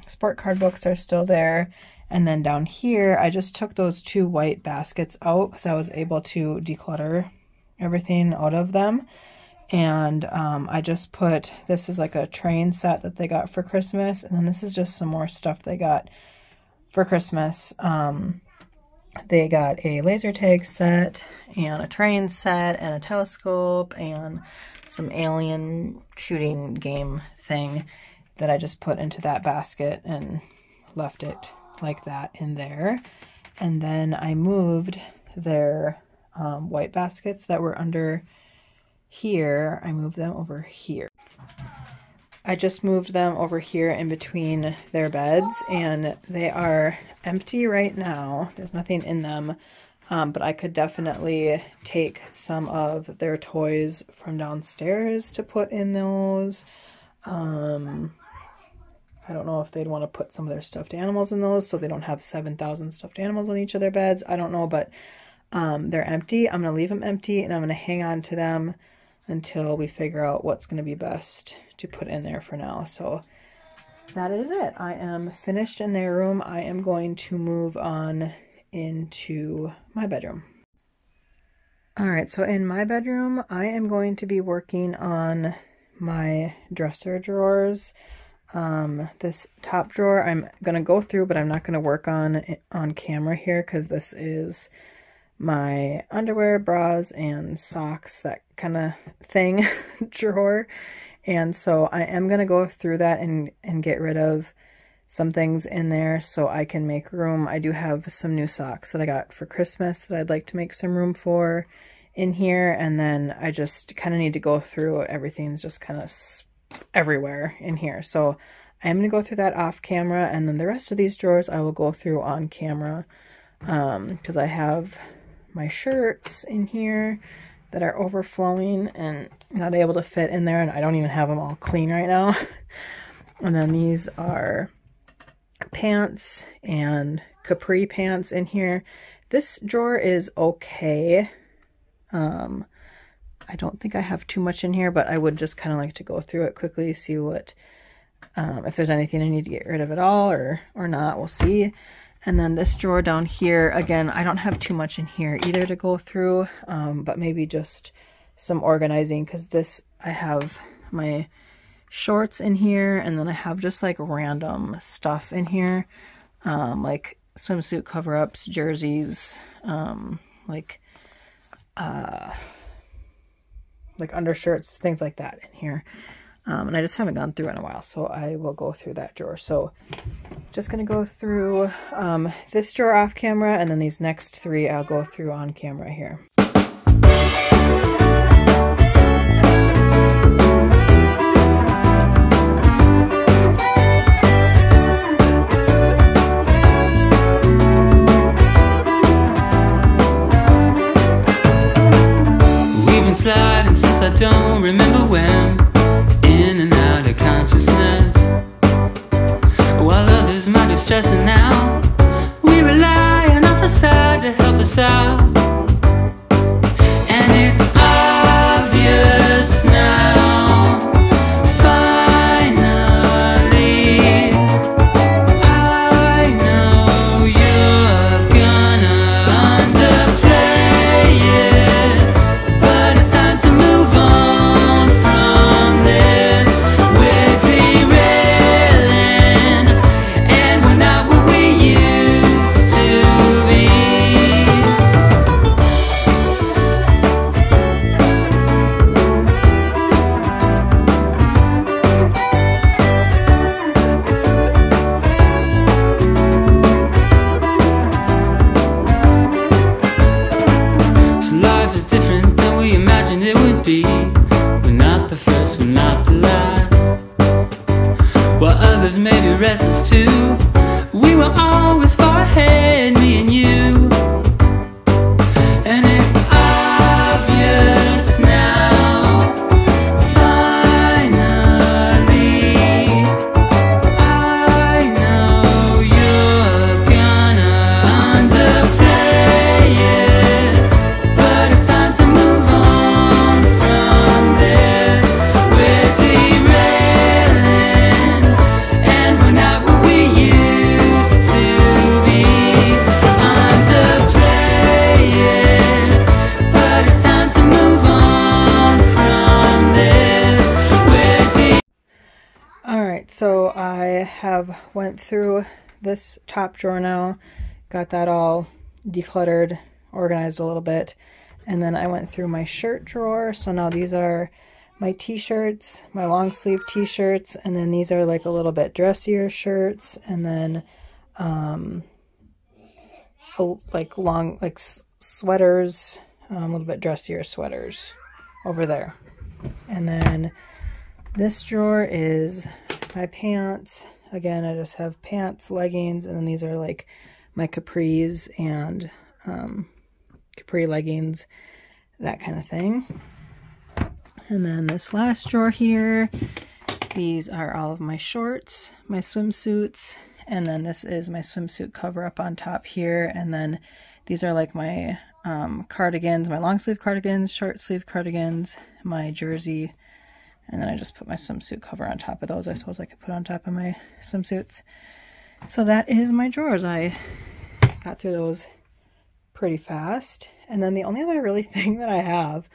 sport card books are still there. And then down here, I just took those two white baskets out because I was able to declutter everything out of them. And I just put, this is like a train set that they got for Christmas, and then this is just some more stuff they got for Christmas. They got a laser tag set and a train set and a telescope and some alien shooting game thing that I just put into that basket and left it like that in there. And then I moved their white baskets that were under here. I moved them over here. I just moved them over here in between their beds, and they are empty right now. There's nothing in them, but I could definitely take some of their toys from downstairs to put in those. I don't know if they'd want to put some of their stuffed animals in those so they don't have 7,000 stuffed animals on each of their beds. I don't know, but they're empty. I'm going to leave them empty, and I'm going to hang on to them until we figure out what's going to be best to put in there for now. So that is it. I am finished in their room. I am going to move on into my bedroom. All right, so in my bedroom, I am going to be working on my dresser drawers. This top drawer I'm going to go through, but I'm not going to work on camera here because this is my underwear, bras, and socks, that kind of thing drawer. And so I am going to go through that and get rid of some things in there so I can make room. I do have some new socks that I got for Christmas that I'd like to make some room for in here. And then I just kind of need to go through, everything's just kind of everywhere in here. So I am going to go through that off camera, and then the rest of these drawers I will go through on camera because I have my shirts in here that are overflowing and not able to fit in there, and I don't even have them all clean right now. And then these are pants and capri pants in here. This drawer is okay. I don't think I have too much in here, but I would just kind of like to go through it quickly, see what, if there's anything I need to get rid of at all or not, we'll see. And then this drawer down here, again, I don't have too much in here either to go through, but maybe just some organizing, because this, I have my shorts in here, and then I have just like random stuff in here, like swimsuit cover-ups, jerseys, like undershirts, things like that in here. And I just haven't gone through in a while, so I will go through that drawer. So just going to go through this drawer off camera, and then these next three I'll go through on camera here. We've been sliding since I don't remember when, in and out of consciousness. While others might be stressing out, we rely on our facade to help us out. And it's obvious now, finally, I know you're gonna underplay it, but it's time to move on from this. We're derailing, and we're not what we used to be. life is different than we imagined it would be. We're not the first, we're not the last. While others may be restless too, we were always far ahead, me and you. And it's obvious now, finally, I know you're gonna underplay it, but it's time to move on from this. We're derailing, and we're not what we used to be. Underplay it, but it's time to move on from this. We're Alright, so I have went through this top drawer now, got that all decluttered, organized a little bit, and then I went through my shirt drawer. So now these are my t-shirts, my long sleeve t-shirts, and then these are like a little bit dressier shirts, and then like long sweaters, a little bit dressier sweaters over there. And then this drawer is my pants. Again, I just have pants, leggings, and then these are like my capris and capri leggings, that kind of thing. And then this last drawer here, these are all of my shorts, my swimsuits, and then this is my swimsuit cover up on top here. And then these are like my cardigans, my long sleeve cardigans, short sleeve cardigans, my jersey, and then I just put my swimsuit cover on top of those. I suppose I could put on top of my swimsuits. So that is my drawers. I got through those pretty fast. And then the only other really thing that I have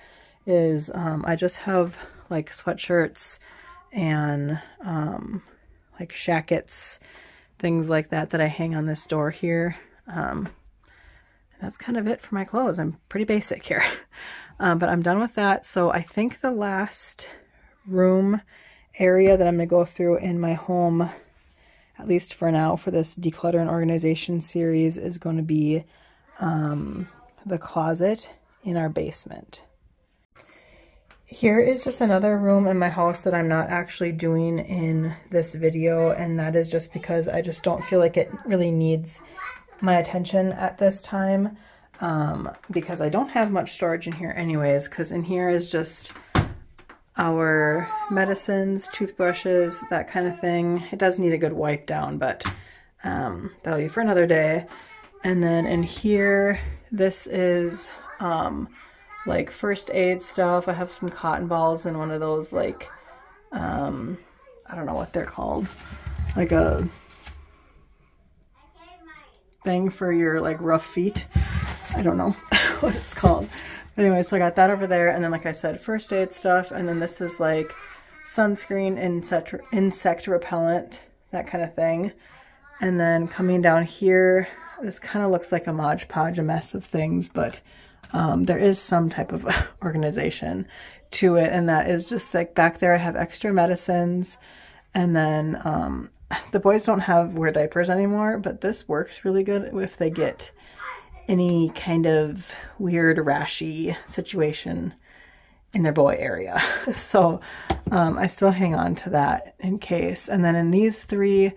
is I just have like sweatshirts and like shackets, things like that that I hang on this door here. That's kind of it for my clothes. I'm pretty basic here. But I'm done with that. So I think the last room area that I'm going to go through in my home, at least for now, for this declutter and organization series, is going to be the closet in our basement. Here is just another room in my house that I'm not actually doing in this video, and that is just because I just don't feel like it really needs my attention at this time, because I don't have much storage in here anyways, because in here is just our medicines, toothbrushes, that kind of thing. It does need a good wipe down, but that'll be for another day. And then in here, this is like first aid stuff. I have some cotton balls and one of those like I don't know what they're called, like a thing for your like rough feet. I don't know what it's called. Anyway, so I got that over there, and then like I said, first aid stuff, and then this is like sunscreen, insect repellent, that kind of thing. And then coming down here, this kind of looks like a Mod Podge, a mess of things, but there is some type of organization to it, and that is just like back there I have extra medicines, and then the boys don't wear diapers anymore, but this works really good if they get any kind of weird rashy situation in their boy area. So I still hang on to that in case. And then in these three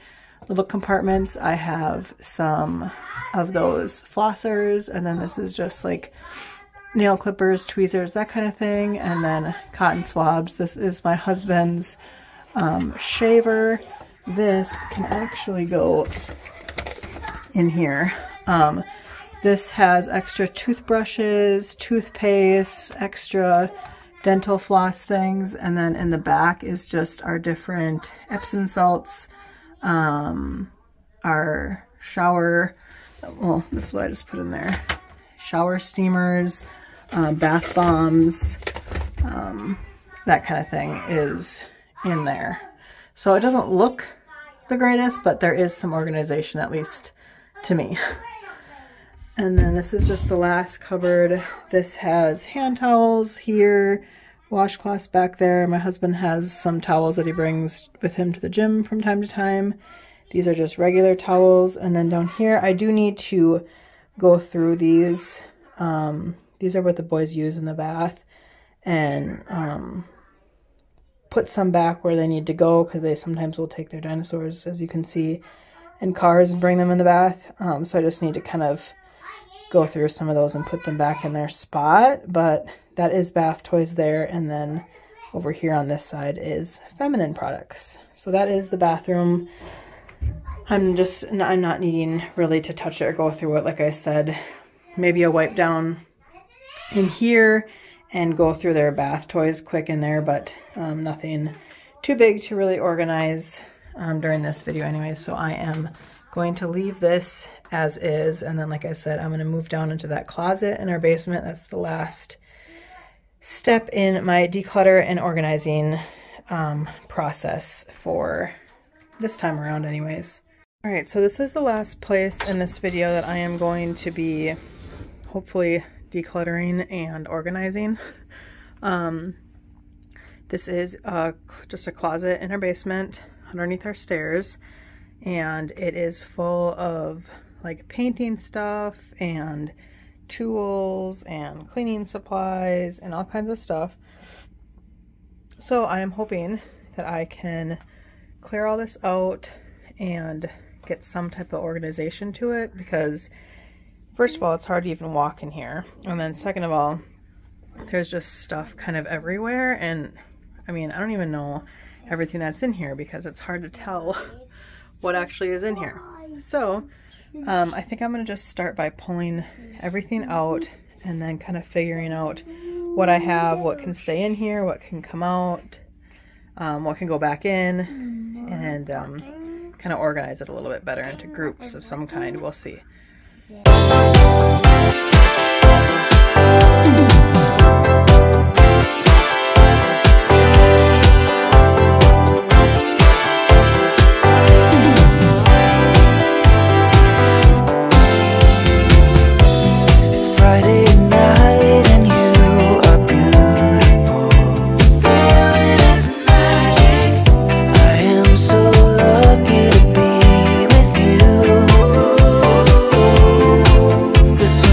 little compartments, I have some of those flossers, and then this is just like nail clippers, tweezers, that kind of thing, and then cotton swabs. This is my husband's shaver. This can actually go in here. This has extra toothbrushes, toothpaste, extra dental floss things, and then in the back is just our different Epsom salts, our shower, well, this is what I just put in there, shower steamers, bath bombs, that kind of thing is in there. So it doesn't look the greatest, but there is some organization, at least to me. And then this is just the last cupboard. This has hand towels here, washcloths back there. My husband has some towels that he brings with him to the gym from time to time. These are just regular towels. And then down here, I do need to go through these These are what the boys use in the bath, and put some back where they need to go, because they sometimes will take their dinosaurs, as you can see, in cars and bring them in the bath. So I just need to kind of go through some of those and put them back in their spot. But that is bath toys there, and then over here on this side is feminine products. So that is the bathroom. I'm not needing really to touch it or go through it. Like I said, maybe a wipe down in here and go through their bath toys quick in there, but nothing too big to really organize during this video anyway. So I am going to leave this as is, and then like I said, I'm going to move down into that closet in our basement. That's the last step in my declutter and organizing process for this time around anyways. Alright, so this is the last place in this video that I am going to be hopefully decluttering and organizing. This is just a closet in our basement underneath our stairs, and it is full of like painting stuff and tools and cleaning supplies and all kinds of stuff. So I am hoping that I can clear all this out and get some type of organization to it, because first of all, it's hard to even walk in here, and then second of all, there's just stuff kind of everywhere, and I mean, I don't even know everything that's in here because it's hard to tell what actually is in here. So I think I'm going to just start by pulling everything out and then kind of figuring out what I have, what can stay in here, what can come out, what can go back in, and kind of organize it a little bit better into groups of some kind. We'll see. Cause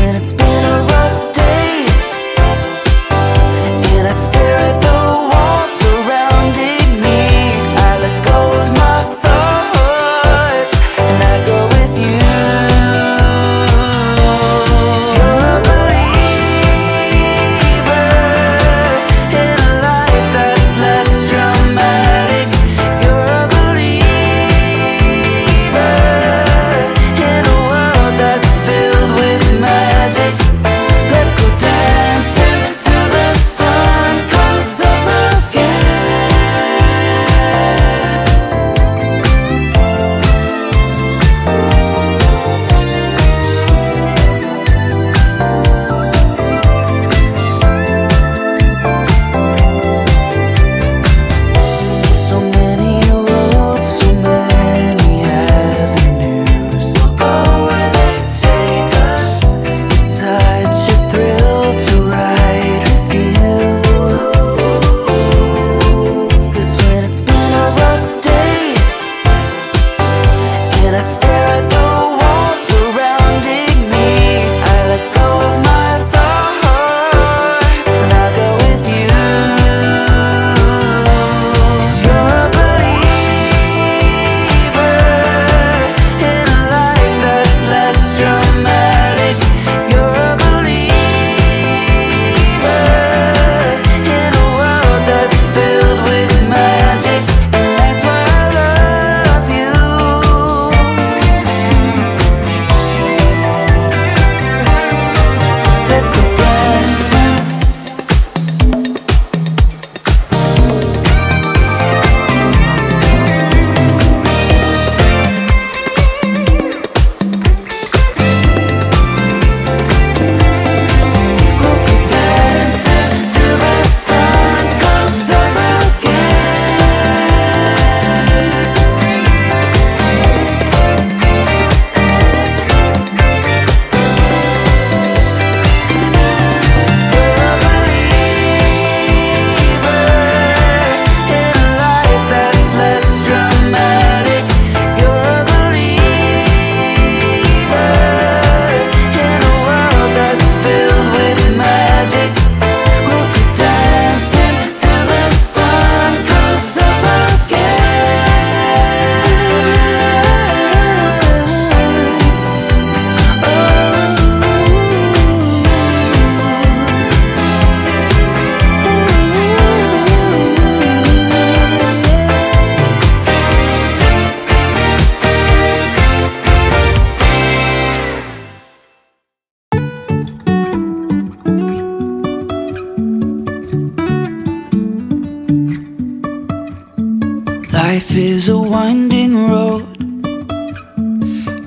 Life is a winding road,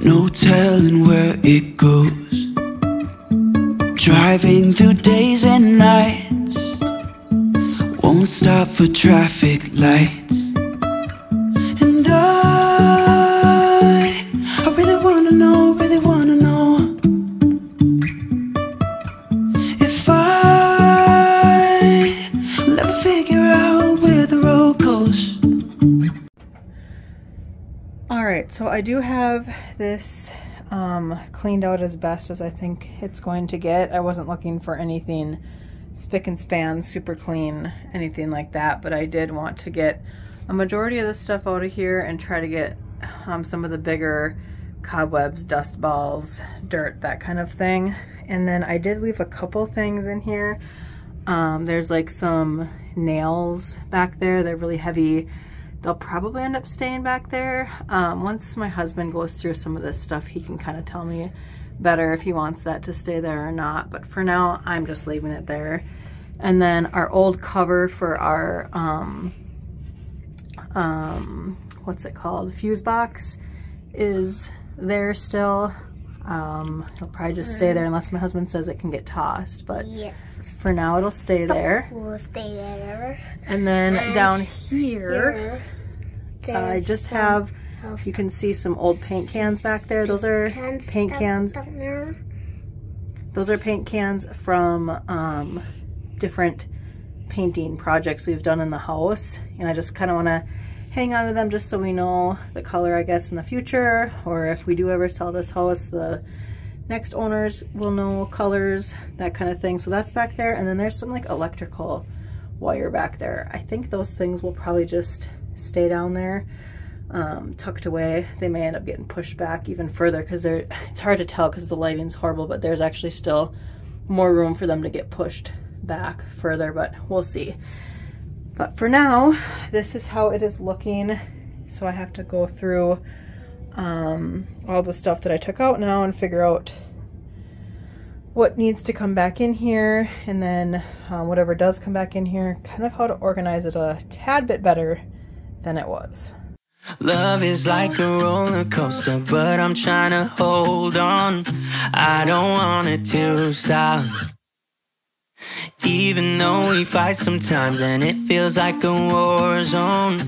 no telling where it goes. Driving through days and nights, won't stop for traffic lights. And I really wanna know, if I'll ever figure out where the road goes. Alright, so I do have this cleaned out as best as I think it's going to get. I wasn't looking for anything spick and span, super clean, anything like that, but I did want to get a majority of this stuff out of here and try to get some of the bigger cobwebs, dust balls, dirt, that kind of thing. And then I did leave a couple things in here. There's like some nails back there. They're really heavy. They'll probably end up staying back there. Once my husband goes through some of this stuff, he can kind of tell me better if he wants that to stay there or not. But for now, I'm just leaving it there. And then our old cover for our, what's it called? Fuse box is there still. It'll probably just stay there unless my husband says it can get tossed. But yeah, for now, it'll stay there. We'll stay there. And then down here I just have, you can see some old paint cans back there. Those are paint cans. Those are paint cans from different painting projects we've done in the house. And I just kind of want to hang on to them just so we know the color, I guess, in the future. Or if we do ever sell this house, the next owners will know colors, that kind of thing. So that's back there. And then there's some like electrical wire back there. I think those things will probably just stay down there, tucked away. They may end up getting pushed back even further because it's hard to tell because the lighting's horrible, but there's actually still more room for them to get pushed back further, but we'll see. But for now, this is how it is looking. So I have to go through all the stuff that I took out now and figure out what needs to come back in here, and then whatever does come back in here, kind of how to organize it a tad bit better than it was. Love is like a roller coaster, but I'm trying to hold on. I don't want it to stop. Even though we fight sometimes and it feels like a war zone,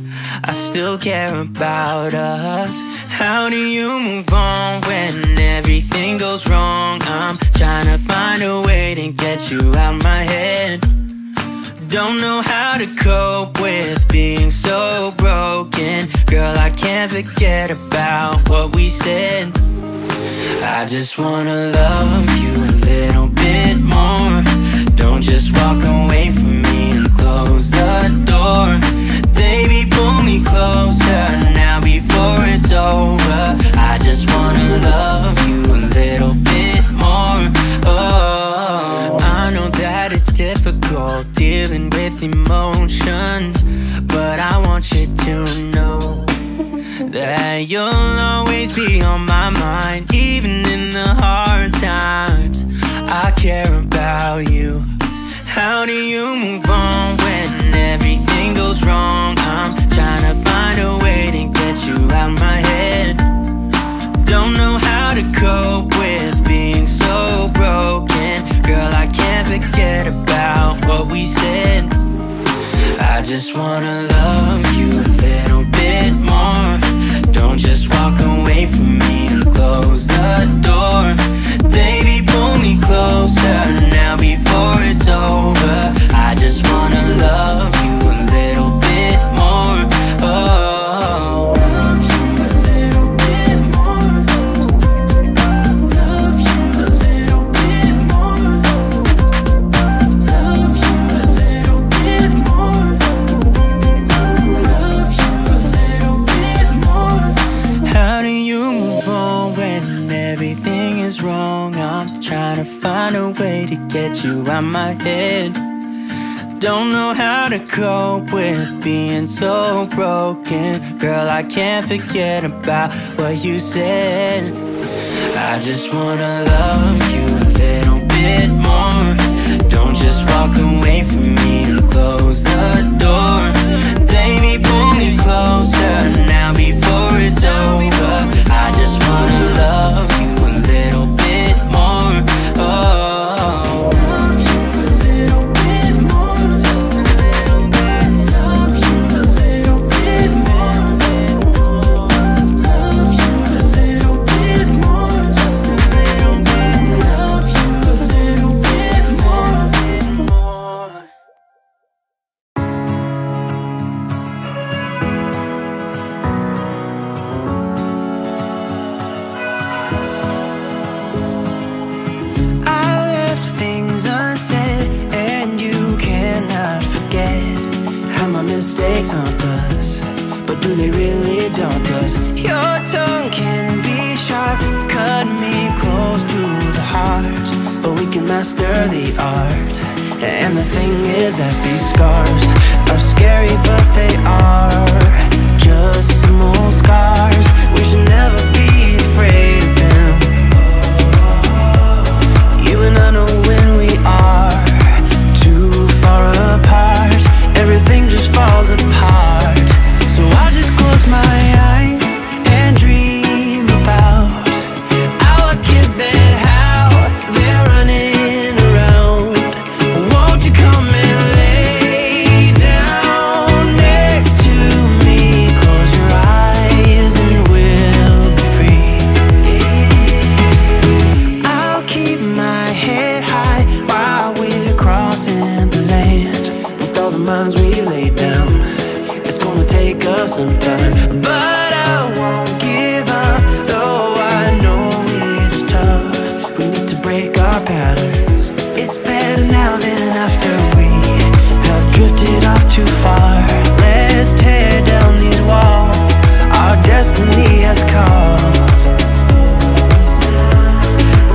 I still care about us. How do you move on when everything goes wrong? I'm trying to find a way to get you out my head. Don't know how to cope with being so broken. Girl, I can't forget about what we said. I just wanna love you a little bit more. Don't just walk away from me and close the door. Baby, pull me closer now before it's over. I just wanna love you a little bit more. Oh, I know that it's difficult dealing with emotions, but I want you to know that you'll always be on my mind. Even in the hard times, I care about you. How do you move on when everything goes wrong? I'm trying to find a way to get you out my head. Don't know how to cope with being so broken. Girl, I can't forget about what we said. I just wanna love you a little bit more. Don't just walk away from me and close the door. Baby, pull me closer now before it's over. I just wanna love you a little bit more. Oh, love you a little bit more. Love you a little bit more. Love you a little bit more. Love you a little bit more. How do you move on when everything is wrong? I'm trying to find a way to get you out my head. Don't know how to cope with being so broken. Girl, I can't forget about what you said. I just wanna love you a little bit more. Don't just walk away from me and close the door. Baby, pull me closer mistakes haunt us, but do they really daunt us? Your tongue can be sharp, you've cut me close to the heart, but we can master the art. And the thing is that these scars are scary, but they are just some old scars. We should never be afraid of them. You and I know when we are too far apart, everything just falls apart. So I just close my eyes and dream about our kids and how they're running around. Won't you come and lay down next to me? Close your eyes and we'll be free. I'll keep my head high while we're crossing the land. With all the minds we lay down, it's gonna take us some time, but I won't give up, though I know it is tough. We need to break our patterns. It's better now than after we have drifted off too far. Let's tear down these walls our destiny has called.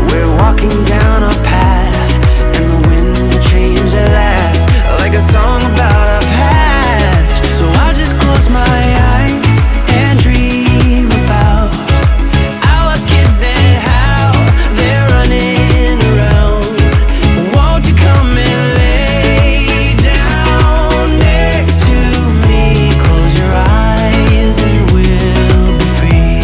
We're walking down a path, and the wind will change at last, like a song about our past. So I just close my eyes and dream about our kids and how they're running around. Won't you come and lay down next to me? Close your eyes and we'll be free.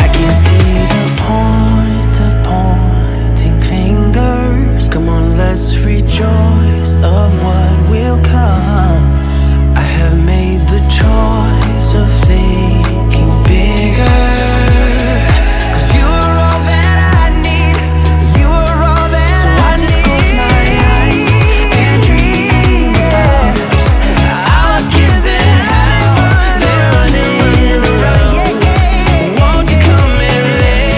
I can't see the point of pointing fingers. Come on, let's rejoice of what will come. I have made the choice of thinking bigger, 'cause you are all that I need. You are all that I need. So I just close my eyes and dream about our kids and how they're running around. Won't you come and lay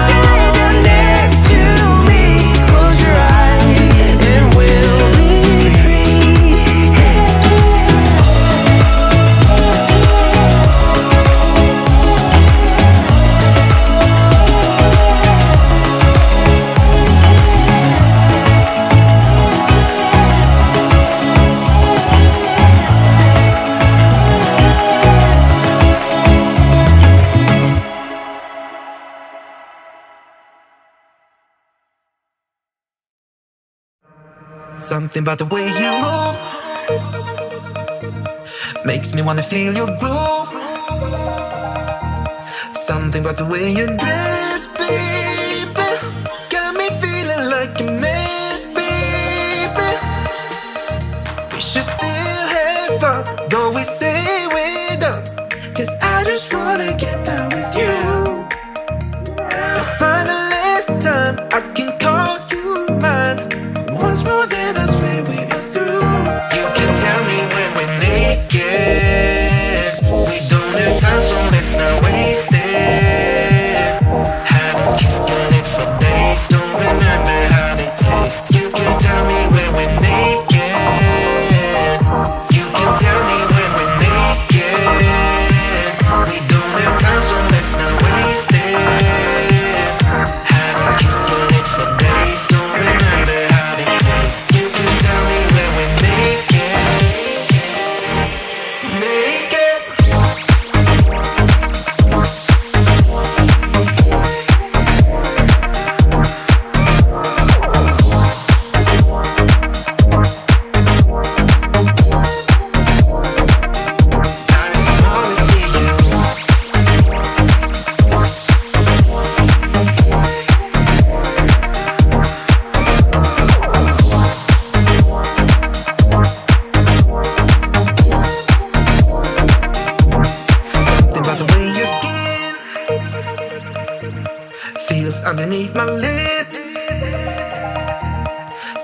down next to me? Close your eyes and we'll be free. Something about the way you move makes me wanna feel your groove. Something about the way you dress, baby, got me feeling like a mess, baby. We should still have fun, though we say we're done, 'cause I just wanna get down with you. To find the last time I can call you mine. Once more then I swear we are through. You can tell me when we're naked. We don't have time, so let's not waste it. Haven't kissed your lips for days, don't remember how they taste. You can tell me when we're naked. You can tell me when we're naked. We don't have time, so let's not waste it. Haven't kissed your lips for days, don't remember how they taste. You can tell me when we're naked. Naked. underneath my lips.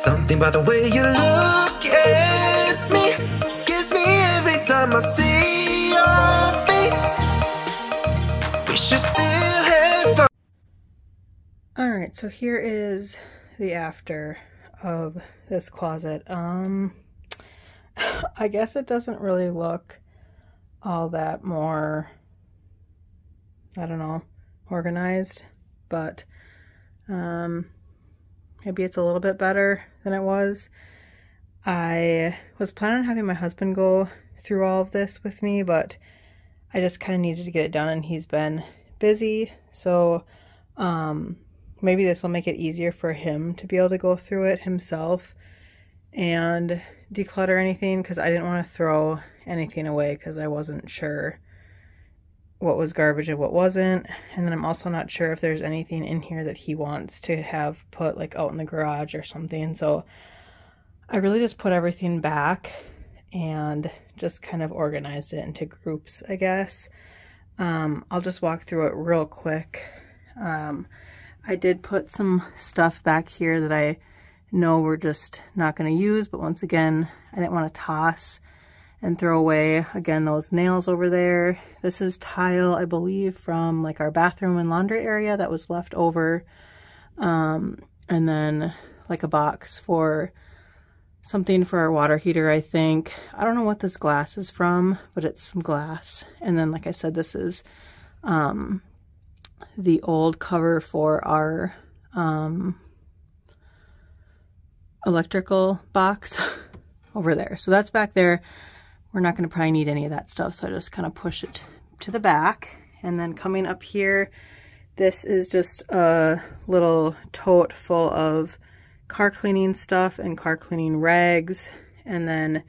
Something about the way you look at me gets me every time I see your face. We should still have fun. Alright, so here is the after of this closet. I guess it doesn't really look all that more, I don't know, organized, but maybe it's a little bit better than it was. I was planning on having my husband go through all of this with me, but I just kind of needed to get it done, and he's been busy, so maybe this will make it easier for him to be able to go through it himself and declutter anything, because I didn't want to throw anything away because I wasn't sure what was garbage and what wasn't. And then I'm also not sure if there's anything in here that he wants to have put like out in the garage or something. So I really just put everything back and just kind of organized it into groups, I guess. I'll just walk through it real quick. I did put some stuff back here that I know we're just not going to use, but once again, I didn't want to toss and throw away. Again, those nails over there. This is tile, I believe, from like our bathroom and laundry area that was left over. And then like a box for something for our water heater, I think. I don't know what this glass is from, but it's some glass. And then, like I said, this is the old cover for our electrical box over there. So that's back there. We're not going to probably need any of that stuff, so I just kind of push it to the back. And then coming up here, this is just a little tote full of car cleaning stuff and car cleaning rags. And then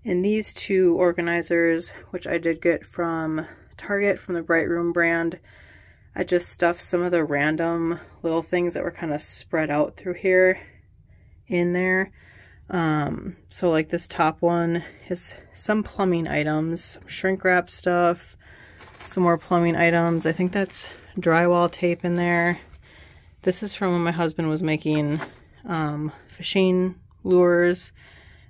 in these two organizers, which I did get from Target, from the Bright Room brand, I just stuffed some of the random little things that were kind of spread out through here in there. So like this top one is some plumbing items, some shrink wrap stuff, some more plumbing items. I think that's drywall tape in there. This is from when my husband was making fishing lures,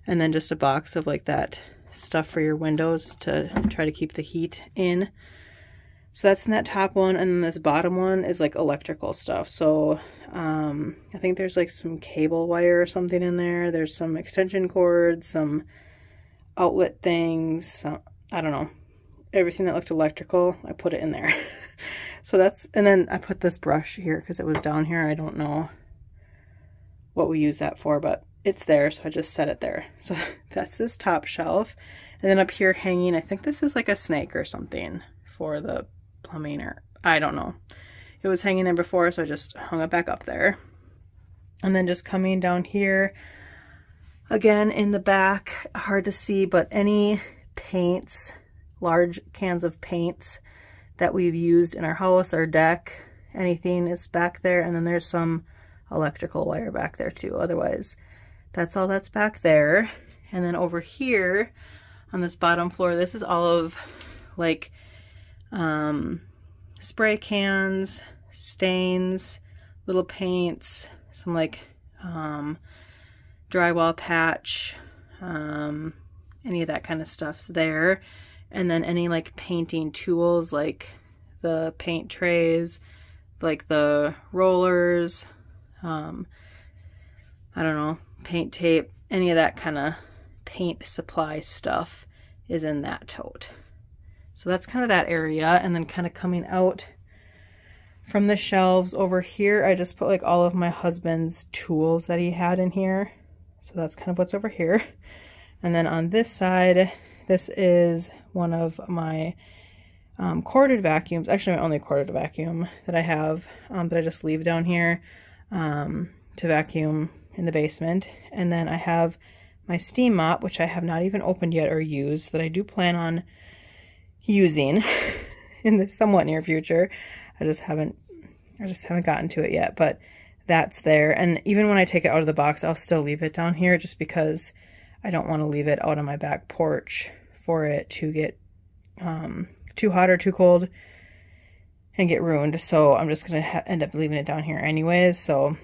and then just a box of like that stuff for your windows to try to keep the heat in. So that's in that top one, and then this bottom one is like electrical stuff. So I think there's like some cable wire or something in there. There's some extension cords, some outlet things, I don't know. Everything that looked electrical, I put it in there. So that's, and then I put this brush here because it was down here. I don't know what we use that for, but it's there, so I just set it there. So that's this top shelf. And then up here hanging, I think this is like a snake or something for the plumbing, or I don't know. It was hanging there before, so I just hung it back up there. And then just coming down here, again in the back, hard to see, but any paints, large cans of paints that we've used in our house, our deck, anything is back there. And then there's some electrical wire back there too. Otherwise, that's all that's back there. And then over here on this bottom floor, this is all of like spray cans, stains, little paints, some like drywall patch, any of that kind of stuff's there. And then any like painting tools, like the paint trays, like the rollers, I don't know, paint tape, any of that kind of paint supply stuff is in that tote. So that's kind of that area. And then kind of coming out from the shelves over here, I just put like all of my husband's tools that he had in here. So that's kind of what's over here. And then on this side, this is one of my corded vacuums, actually my only corded vacuum that I have, that I just leave down here to vacuum in the basement. And then I have my steam mop, which I have not even opened yet or used, that I do plan on using in the somewhat near future. I just haven't gotten to it yet, but that's there. And even when I take it out of the box, I'll still leave it down here just because I don't want to leave it out on my back porch for it to get too hot or too cold and get ruined. So I'm just going to end up leaving it down here anyways. So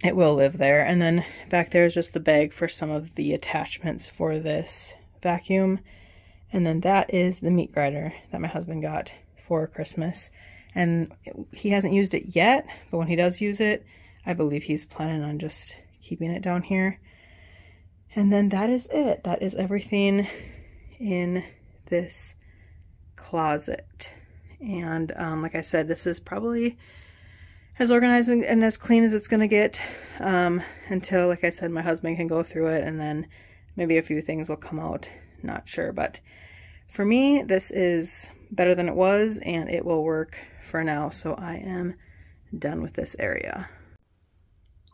it will live there. And then back there is just the bag for some of the attachments for this vacuum. And then that is the meat grinder that my husband got for Christmas. And he hasn't used it yet, but when he does use it, I believe he's planning on just keeping it down here. And then that is it. That is everything in this closet. And like I said, this is probably as organized and as clean as it's gonna get until, like I said, my husband can go through it, and then maybe a few things will come out. Not sure, but for me, this is better than it was, and it will work for now. So I am done with this area.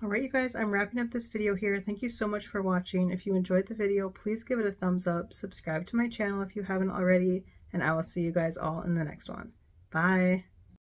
Alright, you guys, I'm wrapping up this video here. Thank you so much for watching. If you enjoyed the video, please give it a thumbs up, subscribe to my channel if you haven't already, and I will see you guys all in the next one. Bye!